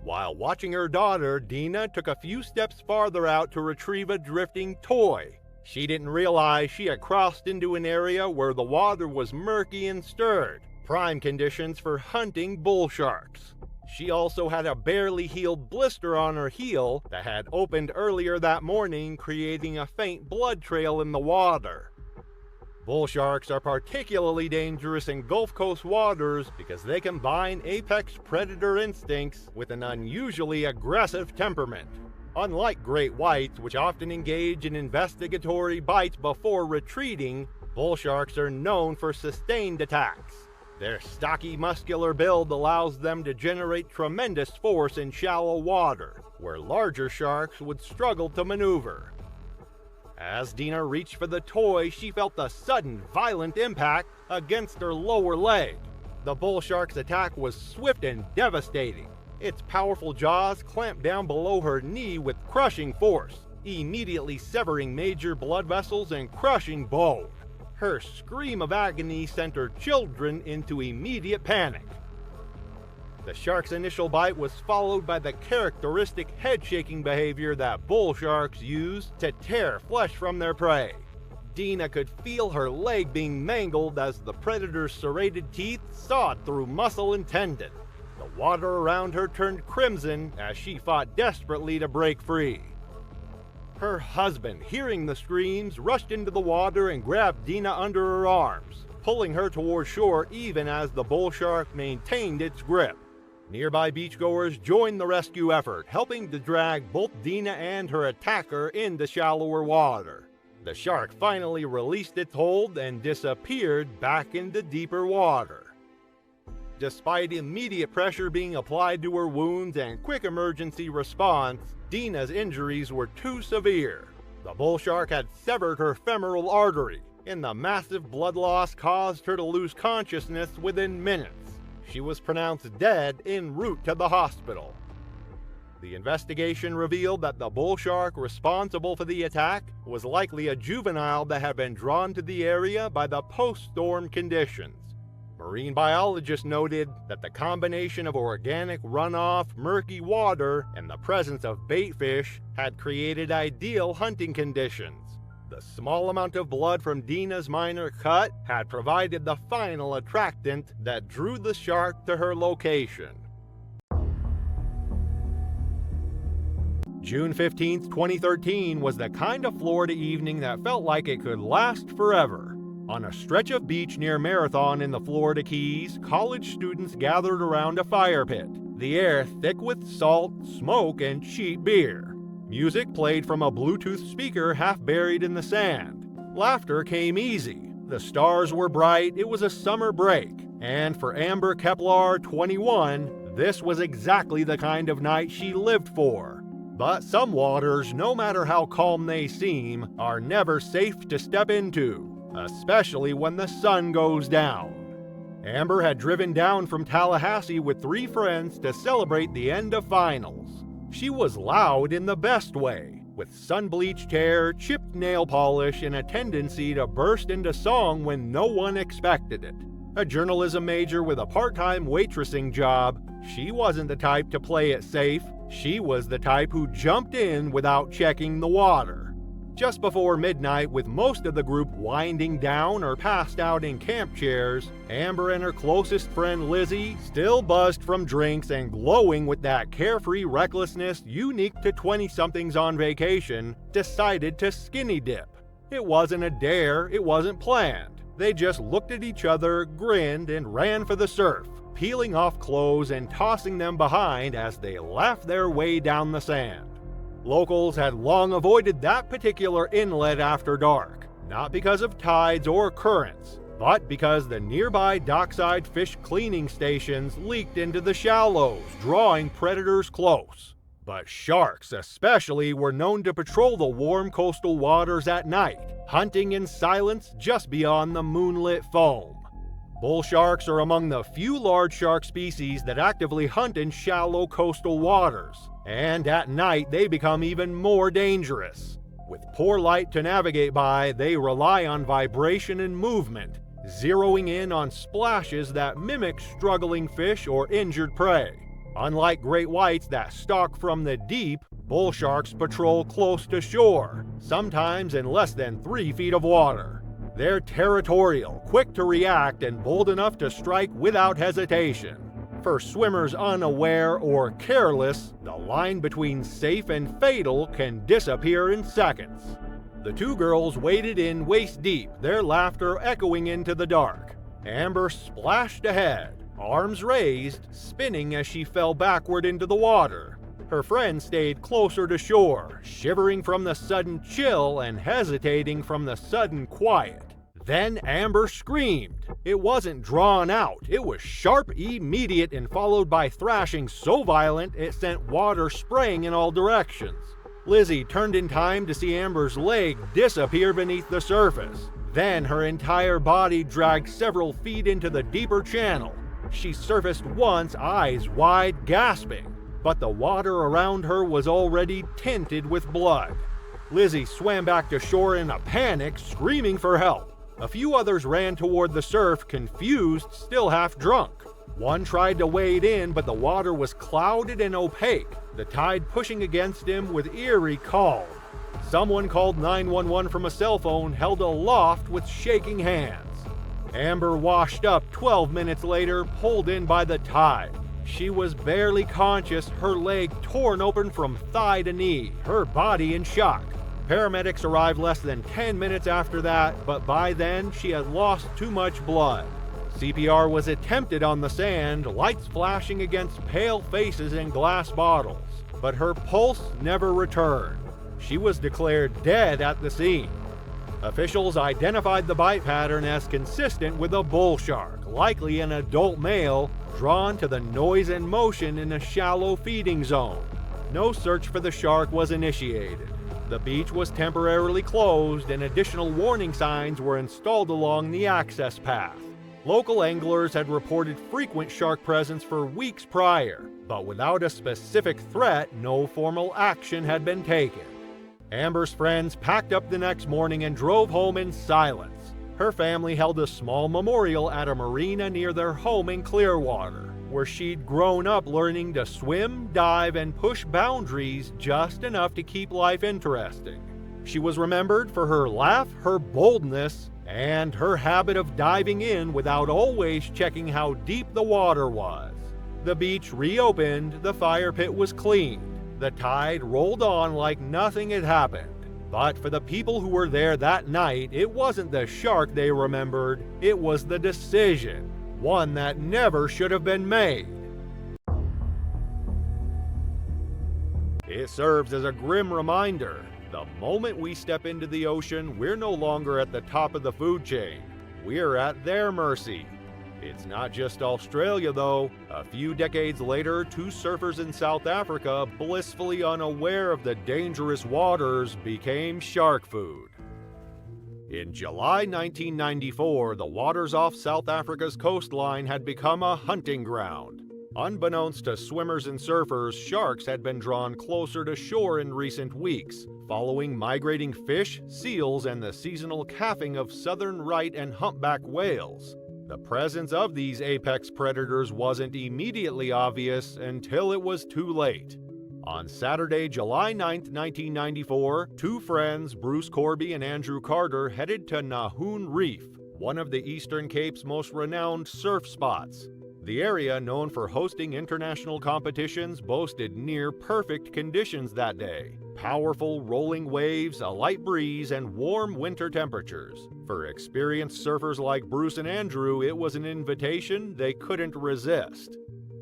While watching her daughter, Dina took a few steps farther out to retrieve a drifting toy. She didn't realize she had crossed into an area where the water was murky and stirred, prime conditions for hunting bull sharks. She also had a barely healed blister on her heel that had opened earlier that morning, creating a faint blood trail in the water. Bull sharks are particularly dangerous in Gulf Coast waters because they combine apex predator instincts with an unusually aggressive temperament. Unlike great whites, which often engage in investigatory bites before retreating, bull sharks are known for sustained attacks. Their stocky, muscular build allows them to generate tremendous force in shallow water, where larger sharks would struggle to maneuver. As Dina reached for the toy, she felt a sudden, violent impact against her lower leg. The bull shark's attack was swift and devastating. Its powerful jaws clamped down below her knee with crushing force, immediately severing major blood vessels and crushing bone. Her scream of agony sent her children into immediate panic. The shark's initial bite was followed by the characteristic head-shaking behavior that bull sharks use to tear flesh from their prey. Dina could feel her leg being mangled as the predator's serrated teeth sawed through muscle and tendon. The water around her turned crimson as she fought desperately to break free. Her husband, hearing the screams, rushed into the water and grabbed Dina under her arms, pulling her toward shore even as the bull shark maintained its grip. Nearby beachgoers joined the rescue effort, helping to drag both Dina and her attacker into shallower water. The shark finally released its hold and disappeared back into deeper water. Despite immediate pressure being applied to her wounds and quick emergency response, Dina's injuries were too severe. The bull shark had severed her femoral artery, and the massive blood loss caused her to lose consciousness within minutes. She was pronounced dead en route to the hospital. The investigation revealed that the bull shark responsible for the attack was likely a juvenile that had been drawn to the area by the post-storm conditions. Marine biologists noted that the combination of organic runoff, murky water, and the presence of bait fish had created ideal hunting conditions. The small amount of blood from Dina's minor cut had provided the final attractant that drew the shark to her location. June 15, 2013 was the kind of Florida evening that felt like it could last forever. On a stretch of beach near Marathon in the Florida Keys, college students gathered around a fire pit, the air thick with salt, smoke, and cheap beer. Music played from a Bluetooth speaker half buried in the sand. Laughter came easy. The stars were bright, it was a summer break. And for Amber Keplar, 21, this was exactly the kind of night she lived for. But some waters, no matter how calm they seem, are never safe to step into, especially when the sun goes down. Amber had driven down from Tallahassee with 3 friends to celebrate the end of finals. She was loud in the best way, with sun-bleached hair, chipped nail polish, and a tendency to burst into song when no one expected it. A journalism major with a part-time waitressing job, she wasn't the type to play it safe. She was the type who jumped in without checking the water. Just before midnight, with most of the group winding down or passed out in camp chairs, Amber and her closest friend Lizzie, still buzzed from drinks and glowing with that carefree recklessness unique to 20-somethings on vacation, decided to skinny dip. It wasn't a dare, it wasn't planned. They just looked at each other, grinned, and ran for the surf, peeling off clothes and tossing them behind as they laughed their way down the sand. Locals had long avoided that particular inlet after dark, not because of tides or currents, but because the nearby dockside fish cleaning stations leaked into the shallows, drawing predators close. But sharks especially were known to patrol the warm coastal waters at night, hunting in silence just beyond the moonlit foam. Bull sharks are among the few large shark species that actively hunt in shallow coastal waters, and at night they become even more dangerous. With poor light to navigate by, they rely on vibration and movement, zeroing in on splashes that mimic struggling fish or injured prey. Unlike great whites that stalk from the deep, bull sharks patrol close to shore, sometimes in less than 3 feet of water. They're territorial, quick to react, and bold enough to strike without hesitation. For swimmers unaware or careless, the line between safe and fatal can disappear in seconds. The 2 girls waded in waist deep, their laughter echoing into the dark. Amber splashed ahead, arms raised, spinning as she fell backward into the water. Her friend stayed closer to shore, shivering from the sudden chill and hesitating from the sudden quiet. Then Amber screamed. It wasn't drawn out, it was sharp, immediate, and followed by thrashing so violent it sent water spraying in all directions. Lizzie turned in time to see Amber's leg disappear beneath the surface. Then her entire body dragged several feet into the deeper channel. She surfaced once, eyes wide, gasping, but the water around her was already tinted with blood. Lizzie swam back to shore in a panic, screaming for help. A few others ran toward the surf, confused, still half drunk. One tried to wade in, but the water was clouded and opaque, the tide pushing against him with eerie calm. Someone called 911 from a cell phone held aloft with shaking hands. Amber washed up 12 minutes later, pulled in by the tide. She was barely conscious, her leg torn open from thigh to knee, her body in shock. Paramedics arrived less than 10 minutes after that, but by then she had lost too much blood. CPR was attempted on the sand, lights flashing against pale faces and glass bottles, but her pulse never returned. She was declared dead at the scene. Officials identified the bite pattern as consistent with a bull shark, likely an adult male, drawn to the noise and motion in a shallow feeding zone. No search for the shark was initiated. The beach was temporarily closed and additional warning signs were installed along the access path. Local anglers had reported frequent shark presence for weeks prior, but without a specific threat, no formal action had been taken. Amber's friends packed up the next morning and drove home in silence. Her family held a small memorial at a marina near their home in Clearwater, where she'd grown up learning to swim, dive, and push boundaries just enough to keep life interesting. She was remembered for her laugh, her boldness, and her habit of diving in without always checking how deep the water was. The beach reopened, the fire pit was cleaned, the tide rolled on like nothing had happened. But for the people who were there that night, it wasn't the shark they remembered, it was the decision, one that never should have been made. It serves as a grim reminder. The moment we step into the ocean, we're no longer at the top of the food chain. We're at their mercy. It's not just Australia, though. A few decades later, two surfers in South Africa, blissfully unaware of the dangerous waters, became shark food. In July 1994, the waters off South Africa's coastline had become a hunting ground. Unbeknownst to swimmers and surfers, sharks had been drawn closer to shore in recent weeks, following migrating fish, seals, and the seasonal calving of southern right and humpback whales. The presence of these apex predators wasn't immediately obvious until it was too late. On Saturday, July 9, 1994, two friends, Bruce Corby and Andrew Carter, headed to Nahoon Reef, one of the Eastern Cape's most renowned surf spots. The area, known for hosting international competitions, boasted near-perfect conditions that day. Powerful rolling waves, a light breeze, and warm winter temperatures. For experienced surfers like Bruce and Andrew, it was an invitation they couldn't resist.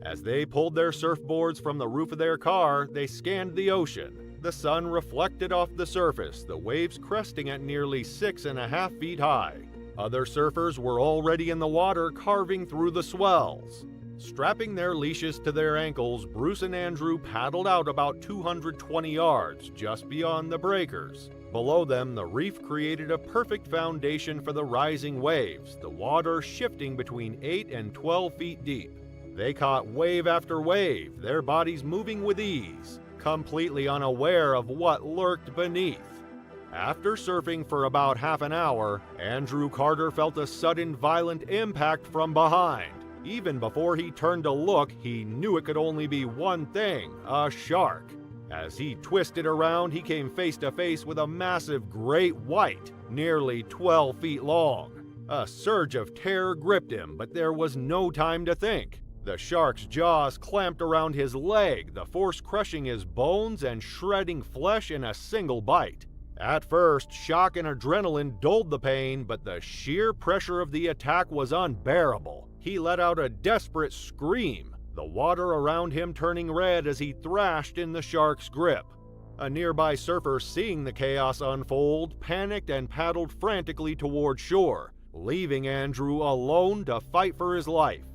As they pulled their surfboards from the roof of their car, they scanned the ocean. The sun reflected off the surface, the waves cresting at nearly 6.5 feet high. Other surfers were already in the water, carving through the swells. Strapping their leashes to their ankles, Bruce and Andrew paddled out about 220 yards, just beyond the breakers. Below them, the reef created a perfect foundation for the rising waves, the water shifting between 8 and 12 feet deep. They caught wave after wave, their bodies moving with ease, completely unaware of what lurked beneath. After surfing for about half an hour, Andrew Carter felt a sudden violent impact from behind. Even before he turned to look, he knew it could only be one thing: a shark. As he twisted around, he came face to face with a massive great white, nearly 12 feet long. A surge of terror gripped him, but there was no time to think. The shark's jaws clamped around his leg, the force crushing his bones and shredding flesh in a single bite. At first, shock and adrenaline dulled the pain, but the sheer pressure of the attack was unbearable. He let out a desperate scream, the water around him turning red as he thrashed in the shark's grip. A nearby surfer, seeing the chaos unfold, panicked and paddled frantically toward shore, leaving Andrew alone to fight for his life.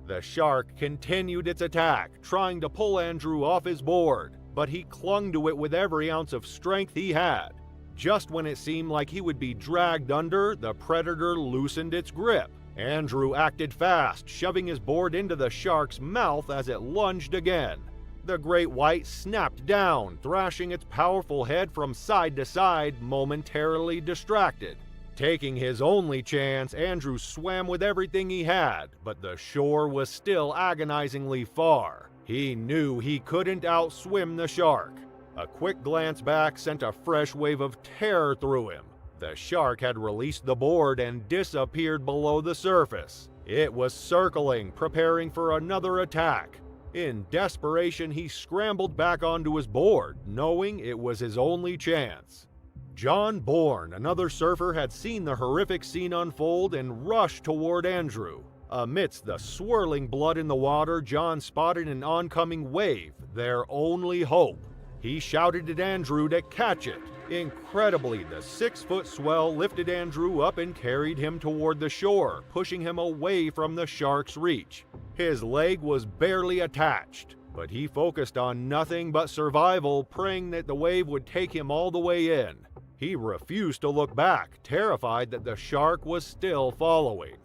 The shark continued its attack, trying to pull Andrew off his board, but he clung to it with every ounce of strength he had. Just when it seemed like he would be dragged under, the predator loosened its grip. Andrew acted fast, shoving his board into the shark's mouth as it lunged again. The great white snapped down, thrashing its powerful head from side to side, momentarily distracted. Taking his only chance, Andrew swam with everything he had, but the shore was still agonizingly far. He knew he couldn't outswim the shark. A quick glance back sent a fresh wave of terror through him. The shark had released the board and disappeared below the surface. It was circling, preparing for another attack. In desperation, he scrambled back onto his board, knowing it was his only chance. John Bourne, another surfer, had seen the horrific scene unfold and rushed toward Andrew. Amidst the swirling blood in the water, John spotted an oncoming wave, their only hope. He shouted at Andrew to catch it. Incredibly, the 6-foot swell lifted Andrew up and carried him toward the shore, pushing him away from the shark's reach. His leg was barely attached, but he focused on nothing but survival, praying that the wave would take him all the way in. He refused to look back, terrified that the shark was still following.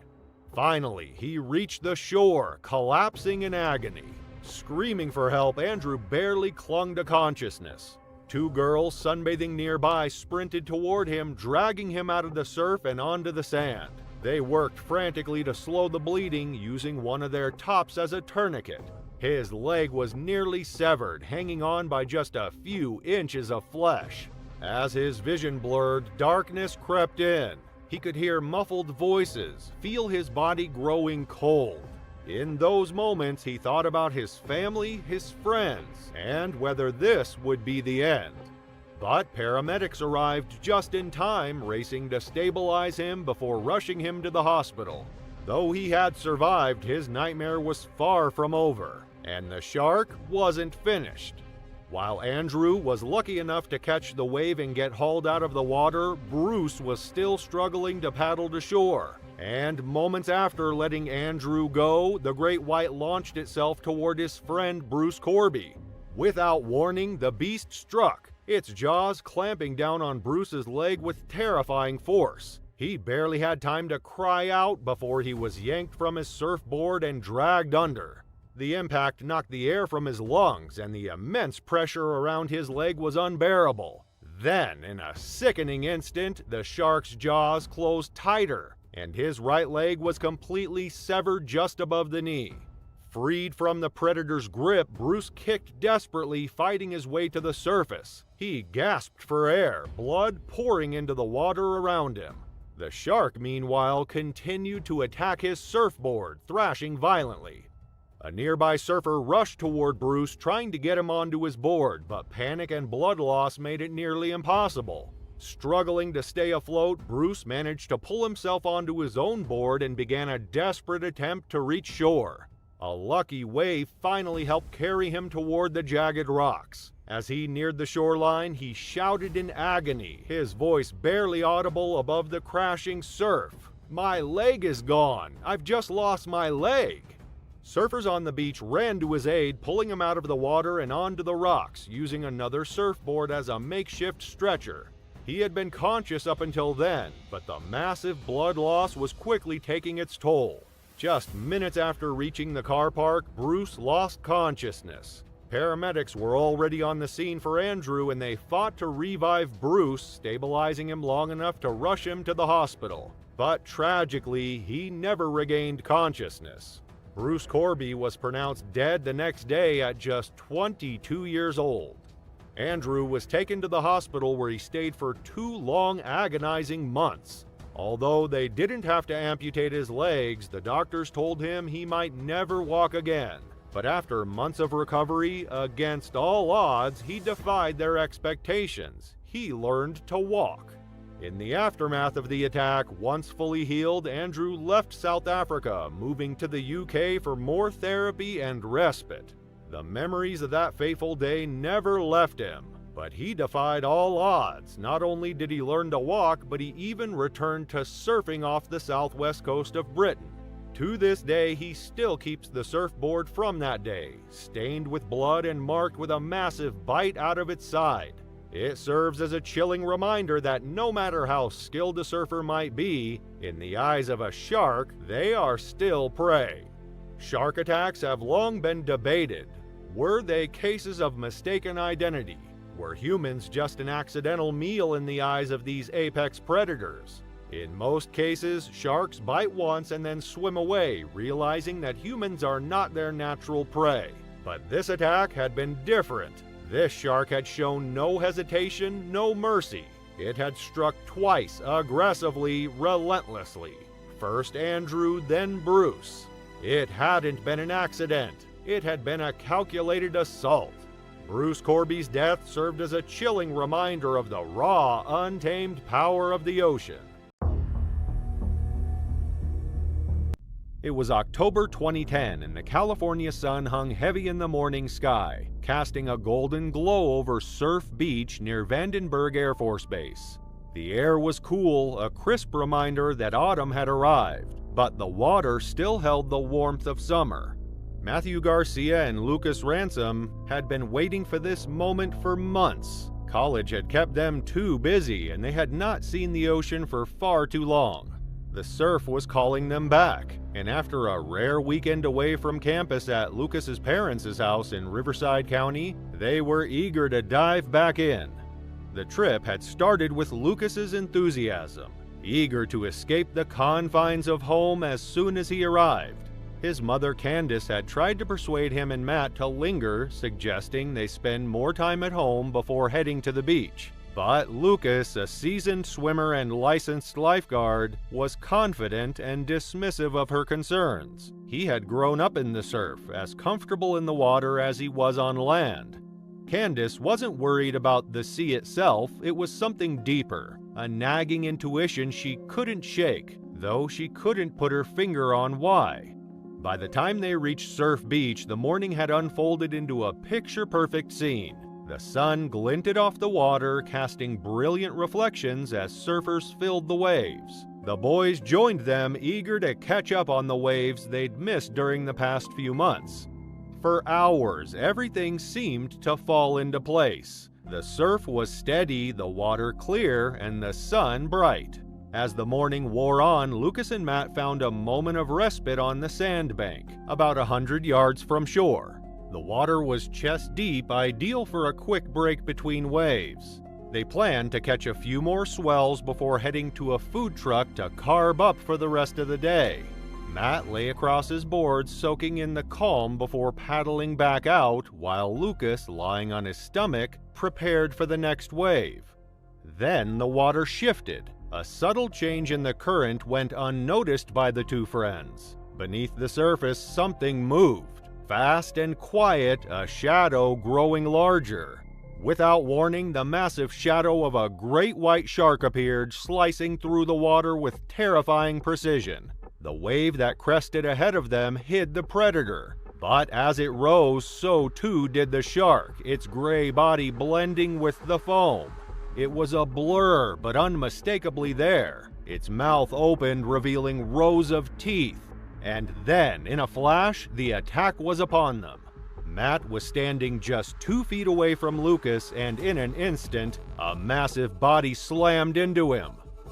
Finally, he reached the shore, collapsing in agony. Screaming for help, Andrew barely clung to consciousness. 2 girls sunbathing nearby sprinted toward him, dragging him out of the surf and onto the sand. They worked frantically to slow the bleeding, using one of their tops as a tourniquet. His leg was nearly severed, hanging on by just a few inches of flesh. As his vision blurred, darkness crept in. He could hear muffled voices, feel his body growing cold. In those moments, he thought about his family, his friends, and whether this would be the end. But paramedics arrived just in time, racing to stabilize him before rushing him to the hospital. Though he had survived, his nightmare was far from over, and the shark wasn't finished. While Andrew was lucky enough to catch the wave and get hauled out of the water, Bruce was still struggling to paddle to shore. And moments after letting Andrew go, the great white launched itself toward his friend Bruce Corby. Without warning, the beast struck, its jaws clamping down on Bruce's leg with terrifying force. He barely had time to cry out before he was yanked from his surfboard and dragged under. The impact knocked the air from his lungs, and the immense pressure around his leg was unbearable. Then, in a sickening instant, the shark's jaws closed tighter, and his right leg was completely severed just above the knee. Freed from the predator's grip, Bruce kicked desperately, fighting his way to the surface. He gasped for air, blood pouring into the water around him. The shark, meanwhile, continued to attack his surfboard, thrashing violently. A nearby surfer rushed toward Bruce, trying to get him onto his board, but panic and blood loss made it nearly impossible. Struggling to stay afloat, Bruce managed to pull himself onto his own board and began a desperate attempt to reach shore. A lucky wave finally helped carry him toward the jagged rocks. As he neared the shoreline, he shouted in agony, his voice barely audible above the crashing surf. "My leg is gone! I've just lost my leg!" Surfers on the beach ran to his aid, pulling him out of the water and onto the rocks, using another surfboard as a makeshift stretcher. He had been conscious up until then, but the massive blood loss was quickly taking its toll. Just minutes after reaching the car park, Bruce lost consciousness. Paramedics were already on the scene for Andrew, and they fought to revive Bruce, stabilizing him long enough to rush him to the hospital. But tragically, he never regained consciousness. Bruce Corby was pronounced dead the next day at just 22 years old. Andrew was taken to the hospital where he stayed for 2 long, agonizing months. Although they didn't have to amputate his legs, the doctors told him he might never walk again. But after months of recovery, against all odds, he defied their expectations. He learned to walk. In the aftermath of the attack, once fully healed, Andrew left South Africa, moving to the UK for more therapy and respite. The memories of that fateful day never left him, but he defied all odds. Not only did he learn to walk, but he even returned to surfing off the southwest coast of Britain. To this day, he still keeps the surfboard from that day, stained with blood and marked with a massive bite out of its side. It serves as a chilling reminder that no matter how skilled a surfer might be, in the eyes of a shark, they are still prey. Shark attacks have long been debated. Were they cases of mistaken identity? Were humans just an accidental meal in the eyes of these apex predators? In most cases, sharks bite once and then swim away, realizing that humans are not their natural prey. But this attack had been different. This shark had shown no hesitation, no mercy. It had struck twice, aggressively, relentlessly. First Andrew, then Bruce. It hadn't been an accident. It had been a calculated assault. Bruce Corby's death served as a chilling reminder of the raw, untamed power of the ocean. It was October 2010 and the California sun hung heavy in the morning sky, casting a golden glow over Surf Beach near Vandenberg Air Force Base. The air was cool, a crisp reminder that autumn had arrived, but the water still held the warmth of summer. Matthew Garcia and Lucas Ransom had been waiting for this moment for months. College had kept them too busy and they had not seen the ocean for far too long. The surf was calling them back, and after a rare weekend away from campus at Lucas's parents' house in Riverside County, they were eager to dive back in. The trip had started with Lucas's enthusiasm, eager to escape the confines of home as soon as he arrived. His mother Candace had tried to persuade him and Matt to linger, suggesting they spend more time at home before heading to the beach. But Lucas, a seasoned swimmer and licensed lifeguard, was confident and dismissive of her concerns. He had grown up in the surf, as comfortable in the water as he was on land. Candace wasn't worried about the sea itself, it was something deeper, a nagging intuition she couldn't shake, though she couldn't put her finger on why. By the time they reached Surf Beach, the morning had unfolded into a picture-perfect scene. The sun glinted off the water, casting brilliant reflections as surfers filled the waves. The boys joined them, eager to catch up on the waves they'd missed during the past few months. For hours, everything seemed to fall into place. The surf was steady, the water clear, and the sun bright. As the morning wore on, Lucas and Matt found a moment of respite on the sandbank, about 100 yards from shore. The water was chest deep, ideal for a quick break between waves. They planned to catch a few more swells before heading to a food truck to carb up for the rest of the day. Matt lay across his board, soaking in the calm before paddling back out, while Lucas, lying on his stomach, prepared for the next wave. Then the water shifted. A subtle change in the current went unnoticed by the two friends. Beneath the surface, something moved. Fast and quiet, a shadow growing larger. Without warning, the massive shadow of a great white shark appeared, slicing through the water with terrifying precision. The wave that crested ahead of them hid the predator. But as it rose, so too did the shark, its gray body blending with the foam. It was a blur, but unmistakably there. Its mouth opened, revealing rows of teeth. And then, in a flash, the attack was upon them. Matt was standing just 2 feet away from Lucas, and in an instant, a massive body slammed into him.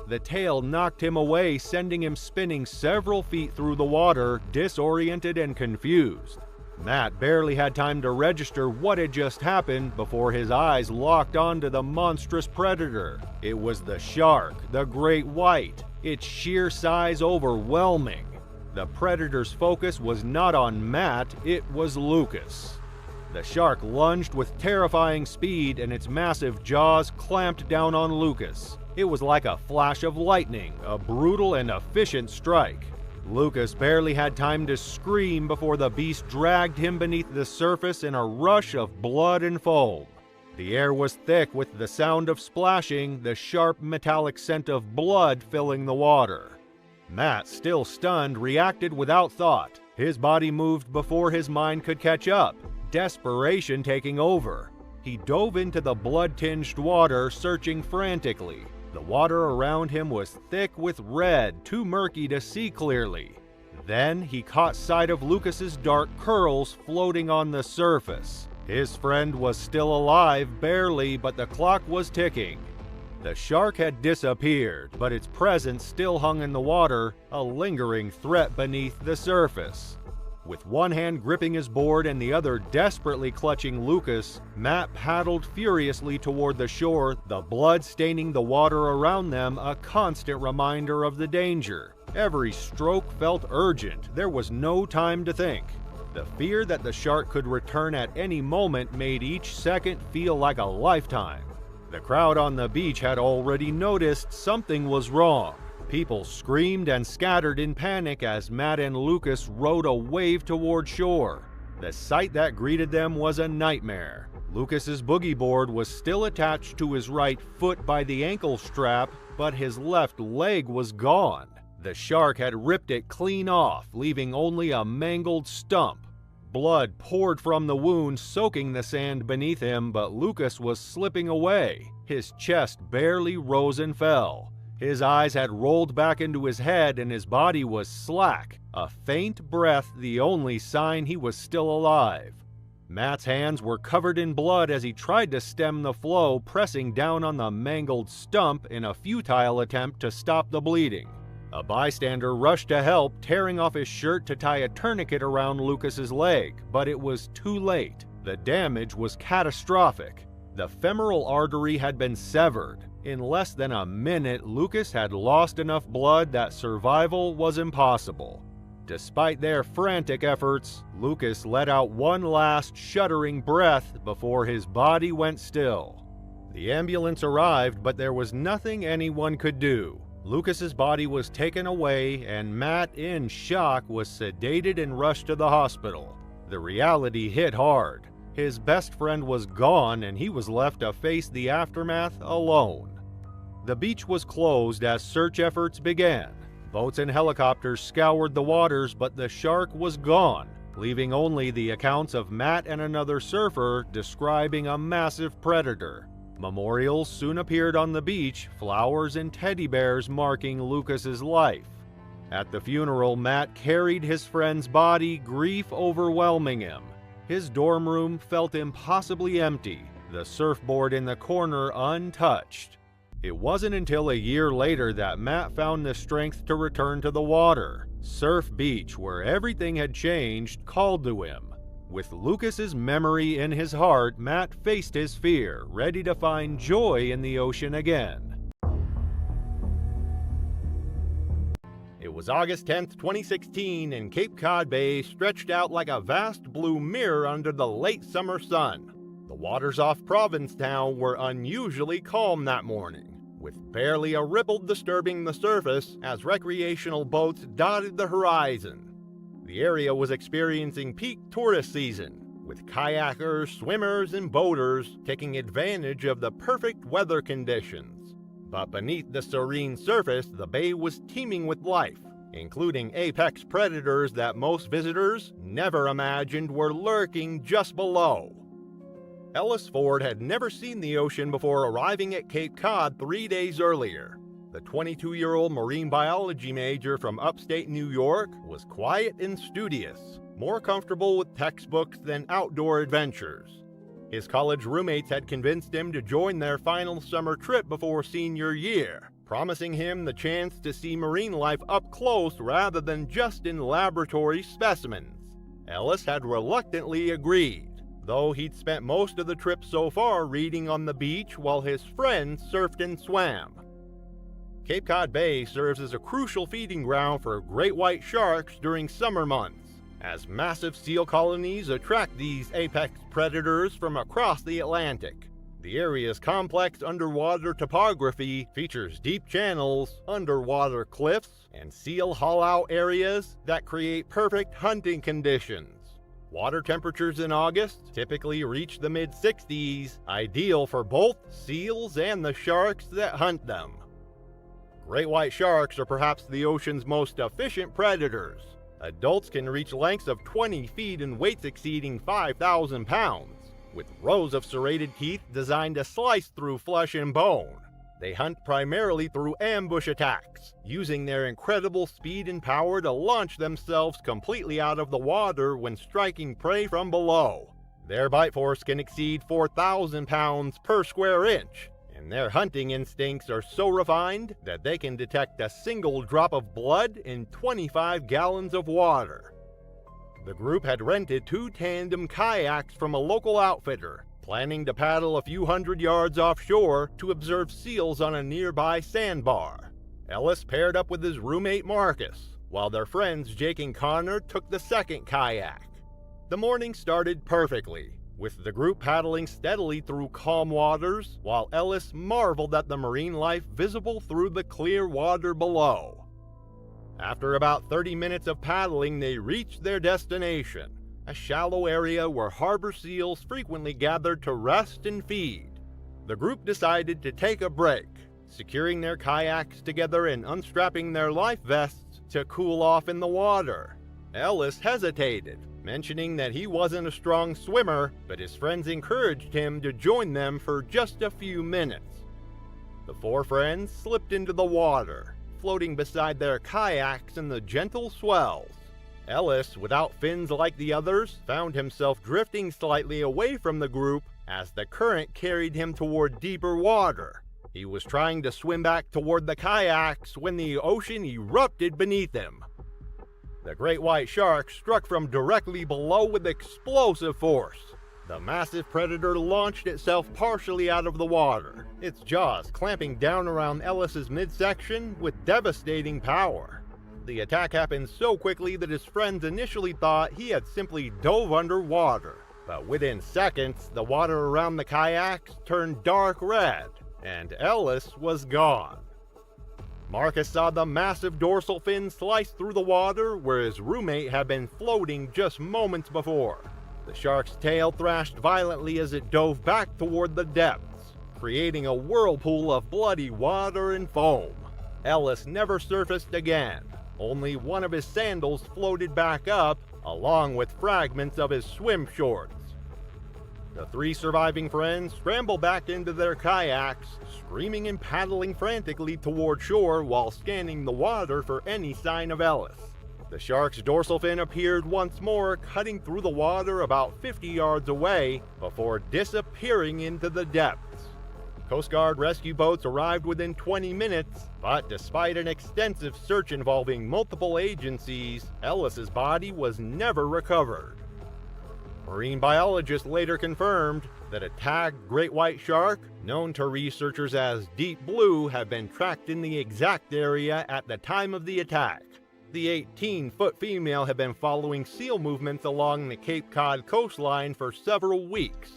The tail knocked him away, sending him spinning several feet through the water, disoriented and confused. Matt barely had time to register what had just happened before his eyes locked onto the monstrous predator. It was the shark, the great white, its sheer size overwhelming. The predator's focus was not on Matt, it was Lucas. The shark lunged with terrifying speed and its massive jaws clamped down on Lucas. It was like a flash of lightning, a brutal and efficient strike. Lucas barely had time to scream before the beast dragged him beneath the surface in a rush of blood and foam. The air was thick with the sound of splashing, the sharp metallic scent of blood filling the water. Matt, still stunned, reacted without thought. His body moved before his mind could catch up, desperation taking over. He dove into the blood-tinged water, searching frantically. The water around him was thick with red, too murky to see clearly. Then he caught sight of Lucas's dark curls floating on the surface. His friend was still alive, barely, but the clock was ticking. The shark had disappeared, but its presence still hung in the water, a lingering threat beneath the surface. With one hand gripping his board and the other desperately clutching Lucas, Matt paddled furiously toward the shore, the blood staining the water around them, a constant reminder of the danger. Every stroke felt urgent. There was no time to think. The fear that the shark could return at any moment made each second feel like a lifetime. The crowd on the beach had already noticed something was wrong. People screamed and scattered in panic as Matt and Lucas rode a wave toward shore. The sight that greeted them was a nightmare. Lucas's boogie board was still attached to his right foot by the ankle strap, but his left leg was gone. The shark had ripped it clean off, leaving only a mangled stump. Blood poured from the wound, soaking the sand beneath him, but Lucas was slipping away. His chest barely rose and fell. His eyes had rolled back into his head and his body was slack, a faint breath the only sign he was still alive. Matt's hands were covered in blood as he tried to stem the flow, pressing down on the mangled stump in a futile attempt to stop the bleeding. A bystander rushed to help, tearing off his shirt to tie a tourniquet around Lucas's leg, but it was too late. The damage was catastrophic. The femoral artery had been severed. In less than a minute, Lucas had lost enough blood that survival was impossible. Despite their frantic efforts, Lucas let out one last shuddering breath before his body went still. The ambulance arrived, but there was nothing anyone could do. Lucas's body was taken away, and Matt, in shock, was sedated and rushed to the hospital. The reality hit hard. His best friend was gone, and he was left to face the aftermath alone. The beach was closed as search efforts began. Boats and helicopters scoured the waters, but the shark was gone, leaving only the accounts of Matt and another surfer describing a massive predator. Memorials soon appeared on the beach, flowers and teddy bears marking Lucas's life. At the funeral, Matt carried his friend's body, grief overwhelming him. His dorm room felt impossibly empty, the surfboard in the corner untouched. It wasn't until a year later that Matt found the strength to return to the water. Surf Beach, where everything had changed, called to him. With Lucas's memory in his heart, Matt faced his fear, ready to find joy in the ocean again. It was August 10th, 2016, and Cape Cod Bay stretched out like a vast blue mirror under the late summer sun. The waters off Provincetown were unusually calm that morning, with barely a ripple disturbing the surface as recreational boats dotted the horizon. The area was experiencing peak tourist season, with kayakers, swimmers, and boaters taking advantage of the perfect weather conditions. But beneath the serene surface, the bay was teeming with life, including apex predators that most visitors never imagined were lurking just below. Ellis Ford had never seen the ocean before arriving at Cape Cod 3 days earlier. The 22-year-old marine biology major from upstate New York was quiet and studious, more comfortable with textbooks than outdoor adventures. His college roommates had convinced him to join their final summer trip before senior year, promising him the chance to see marine life up close rather than just in laboratory specimens. Ellis had reluctantly agreed, though he'd spent most of the trip so far reading on the beach while his friends surfed and swam. Cape Cod Bay serves as a crucial feeding ground for great white sharks during summer months, as massive seal colonies attract these apex predators from across the Atlantic. The area's complex underwater topography features deep channels, underwater cliffs, and seal haul-out areas that create perfect hunting conditions. Water temperatures in August typically reach the mid-60s, ideal for both seals and the sharks that hunt them. Great white sharks are perhaps the ocean's most efficient predators. Adults can reach lengths of 20 feet and weights exceeding 5,000 pounds, with rows of serrated teeth designed to slice through flesh and bone. They hunt primarily through ambush attacks, using their incredible speed and power to launch themselves completely out of the water when striking prey from below. Their bite force can exceed 4,000 pounds per square inch, and their hunting instincts are so refined that they can detect a single drop of blood in 25 gallons of water. The group had rented 2 tandem kayaks from a local outfitter, planning to paddle a few hundred yards offshore to observe seals on a nearby sandbar. Ellis paired up with his roommate Marcus, while their friends Jake and Connor took the second kayak. The morning started perfectly, with the group paddling steadily through calm waters, while Ellis marveled at the marine life visible through the clear water below. After about 30 minutes of paddling, they reached their destination, a shallow area where harbor seals frequently gathered to rest and feed. The group decided to take a break, securing their kayaks together and unstrapping their life vests to cool off in the water. Ellis hesitated, mentioning that he wasn't a strong swimmer, but his friends encouraged him to join them for just a few minutes. The four friends slipped into the water, floating beside their kayaks in the gentle swells. Ellis, without fins like the others, found himself drifting slightly away from the group as the current carried him toward deeper water. He was trying to swim back toward the kayaks when the ocean erupted beneath him. The great white shark struck from directly below with explosive force. The massive predator launched itself partially out of the water, its jaws clamping down around Ellis's midsection with devastating power. The attack happened so quickly that his friends initially thought he had simply dove underwater. But within seconds, the water around the kayaks turned dark red, and Ellis was gone. Marcus saw the massive dorsal fin slice through the water where his roommate had been floating just moments before. The shark's tail thrashed violently as it dove back toward the depths, creating a whirlpool of bloody water and foam. Ellis never surfaced again. Only one of his sandals floated back up, along with fragments of his swim shorts. The three surviving friends scrambled back into their kayaks, screaming and paddling frantically toward shore while scanning the water for any sign of Ellis. The shark's dorsal fin appeared once more, cutting through the water about 50 yards away before disappearing into the depths. Coast Guard rescue boats arrived within 20 minutes, but despite an extensive search involving multiple agencies, Ellis's body was never recovered. Marine biologists later confirmed that a tagged great white shark, known to researchers as Deep Blue, had been tracked in the exact area at the time of the attack. The 18-foot female had been following seal movements along the Cape Cod coastline for several weeks.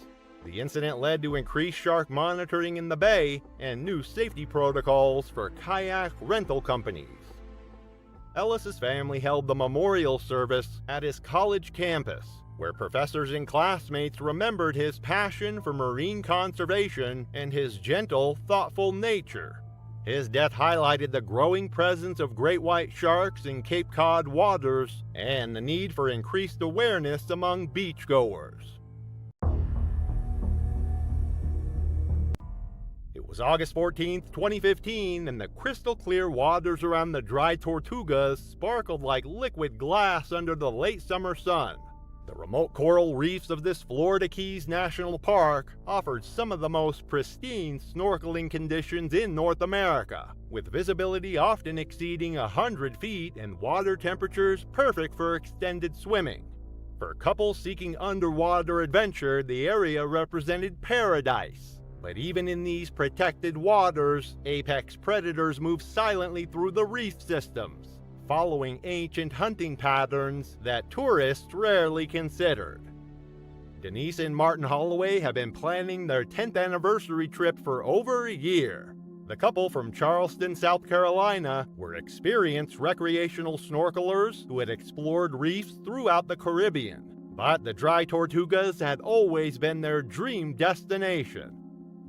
The incident led to increased shark monitoring in the bay and new safety protocols for kayak rental companies. Ellis's family held the memorial service at his college campus, where professors and classmates remembered his passion for marine conservation and his gentle, thoughtful nature. His death highlighted the growing presence of great white sharks in Cape Cod waters and the need for increased awareness among beachgoers. It was August 14, 2015, and the crystal clear waters around the Dry Tortugas sparkled like liquid glass under the late summer sun. The remote coral reefs of this Florida Keys National Park offered some of the most pristine snorkeling conditions in North America, with visibility often exceeding 100 feet and water temperatures perfect for extended swimming. For couples seeking underwater adventure, the area represented paradise. But even in these protected waters, apex predators move silently through the reef systems, following ancient hunting patterns that tourists rarely considered. Denise and Martin Holloway have been planning their 10th anniversary trip for over a year. The couple from Charleston, South Carolina, were experienced recreational snorkelers who had explored reefs throughout the Caribbean, but the Dry Tortugas had always been their dream destination.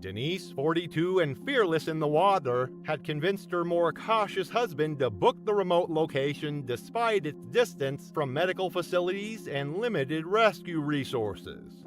Denise, 42 and fearless in the water, had convinced her more cautious husband to book the remote location despite its distance from medical facilities and limited rescue resources.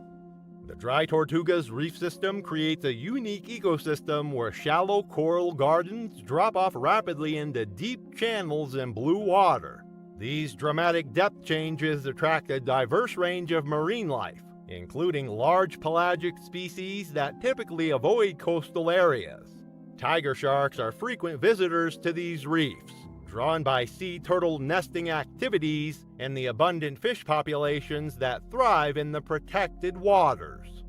The Dry Tortugas reef system creates a unique ecosystem where shallow coral gardens drop off rapidly into deep channels in blue water. These dramatic depth changes attract a diverse range of marine life, including large pelagic species that typically avoid coastal areas. Tiger sharks are frequent visitors to these reefs, drawn by sea turtle nesting activities and the abundant fish populations that thrive in the protected waters.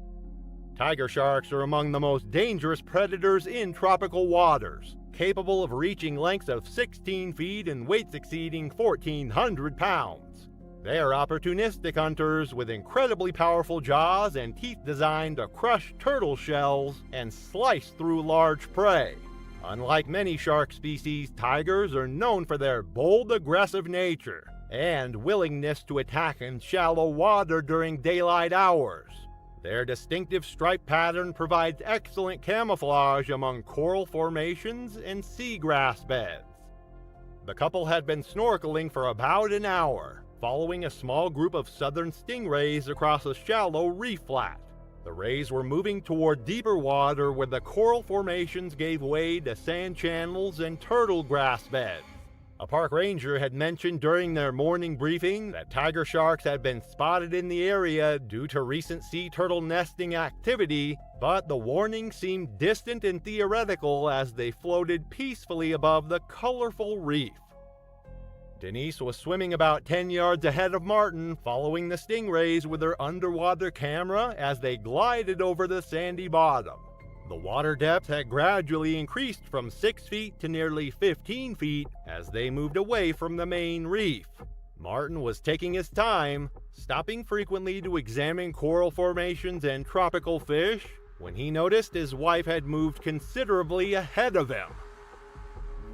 Tiger sharks are among the most dangerous predators in tropical waters, capable of reaching lengths of 16 feet and weights exceeding 1,400 pounds. They are opportunistic hunters with incredibly powerful jaws and teeth designed to crush turtle shells and slice through large prey. Unlike many shark species, tigers are known for their bold, aggressive nature and willingness to attack in shallow water during daylight hours. Their distinctive stripe pattern provides excellent camouflage among coral formations and seagrass beds. The couple had been snorkeling for about an hour, following a small group of southern stingrays across a shallow reef flat. The rays were moving toward deeper water where the coral formations gave way to sand channels and turtle grass beds. A park ranger had mentioned during their morning briefing that tiger sharks had been spotted in the area due to recent sea turtle nesting activity, but the warning seemed distant and theoretical as they floated peacefully above the colorful reef. Denise was swimming about 10 yards ahead of Martin, following the stingrays with her underwater camera as they glided over the sandy bottom. The water depth had gradually increased from 6 feet to nearly 15 feet as they moved away from the main reef. Martin was taking his time, stopping frequently to examine coral formations and tropical fish, when he noticed his wife had moved considerably ahead of him.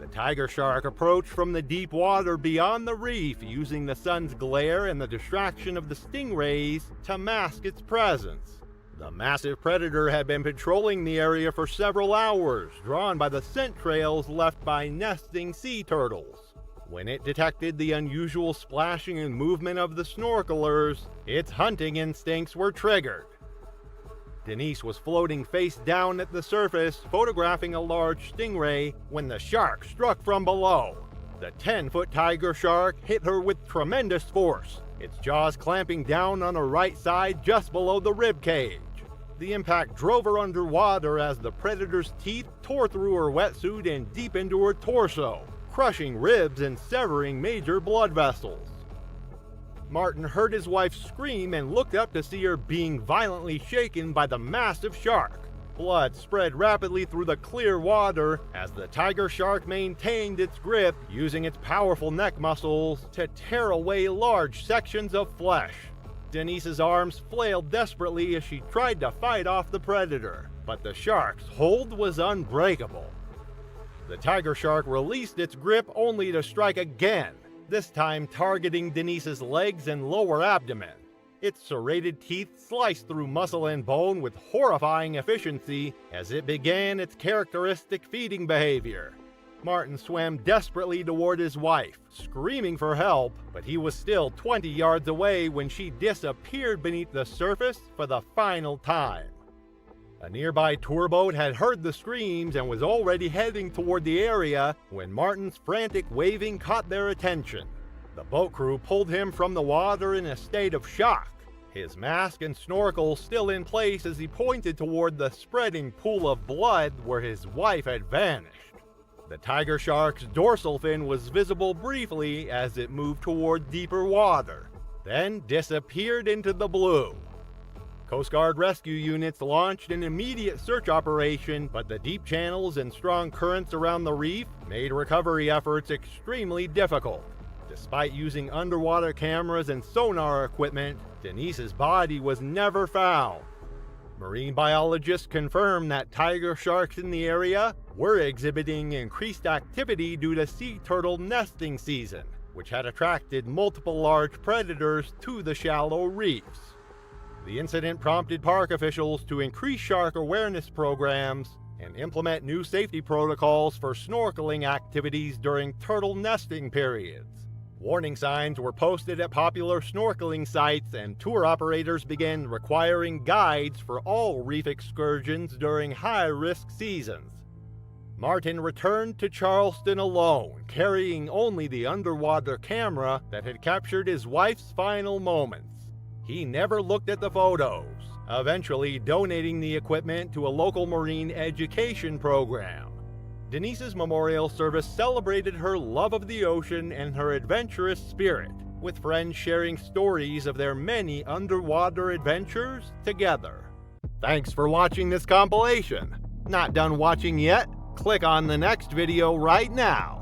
The tiger shark approached from the deep water beyond the reef, using the sun's glare and the distraction of the stingrays to mask its presence. The massive predator had been patrolling the area for several hours, drawn by the scent trails left by nesting sea turtles. When it detected the unusual splashing and movement of the snorkelers, its hunting instincts were triggered. Denise was floating face down at the surface, photographing a large stingray, when the shark struck from below. The 10-foot tiger shark hit her with tremendous force, its jaws clamping down on her right side just below the rib cage. The impact drove her underwater as the predator's teeth tore through her wetsuit and deep into her torso, crushing ribs and severing major blood vessels. Martin heard his wife scream and looked up to see her being violently shaken by the massive shark. Blood spread rapidly through the clear water as the tiger shark maintained its grip, using its powerful neck muscles to tear away large sections of flesh. Denise's arms flailed desperately as she tried to fight off the predator, but the shark's hold was unbreakable. The tiger shark released its grip only to strike again, this time targeting Denise's legs and lower abdomen. Its serrated teeth sliced through muscle and bone with horrifying efficiency as it began its characteristic feeding behavior. Martin swam desperately toward his wife, screaming for help, but he was still 20 yards away when she disappeared beneath the surface for the final time. A nearby tour boat had heard the screams and was already heading toward the area when Martin's frantic waving caught their attention. The boat crew pulled him from the water in a state of shock, his mask and snorkel still in place as he pointed toward the spreading pool of blood where his wife had vanished. The tiger shark's dorsal fin was visible briefly as it moved toward deeper water, then disappeared into the blue. Coast Guard rescue units launched an immediate search operation, but the deep channels and strong currents around the reef made recovery efforts extremely difficult. Despite using underwater cameras and sonar equipment, Denise's body was never found. Marine biologists confirmed that tiger sharks in the area were exhibiting increased activity due to sea turtle nesting season, which had attracted multiple large predators to the shallow reefs. The incident prompted park officials to increase shark awareness programs and implement new safety protocols for snorkeling activities during turtle nesting periods. Warning signs were posted at popular snorkeling sites, and tour operators began requiring guides for all reef excursions during high-risk seasons. Martin returned to Charleston alone, carrying only the underwater camera that had captured his wife's final moments. He never looked at the photos, eventually donating the equipment to a local marine education program. Denise's memorial service celebrated her love of the ocean and her adventurous spirit, with friends sharing stories of their many underwater adventures together. Thanks for watching this compilation. Not done watching yet? Click on the next video right now.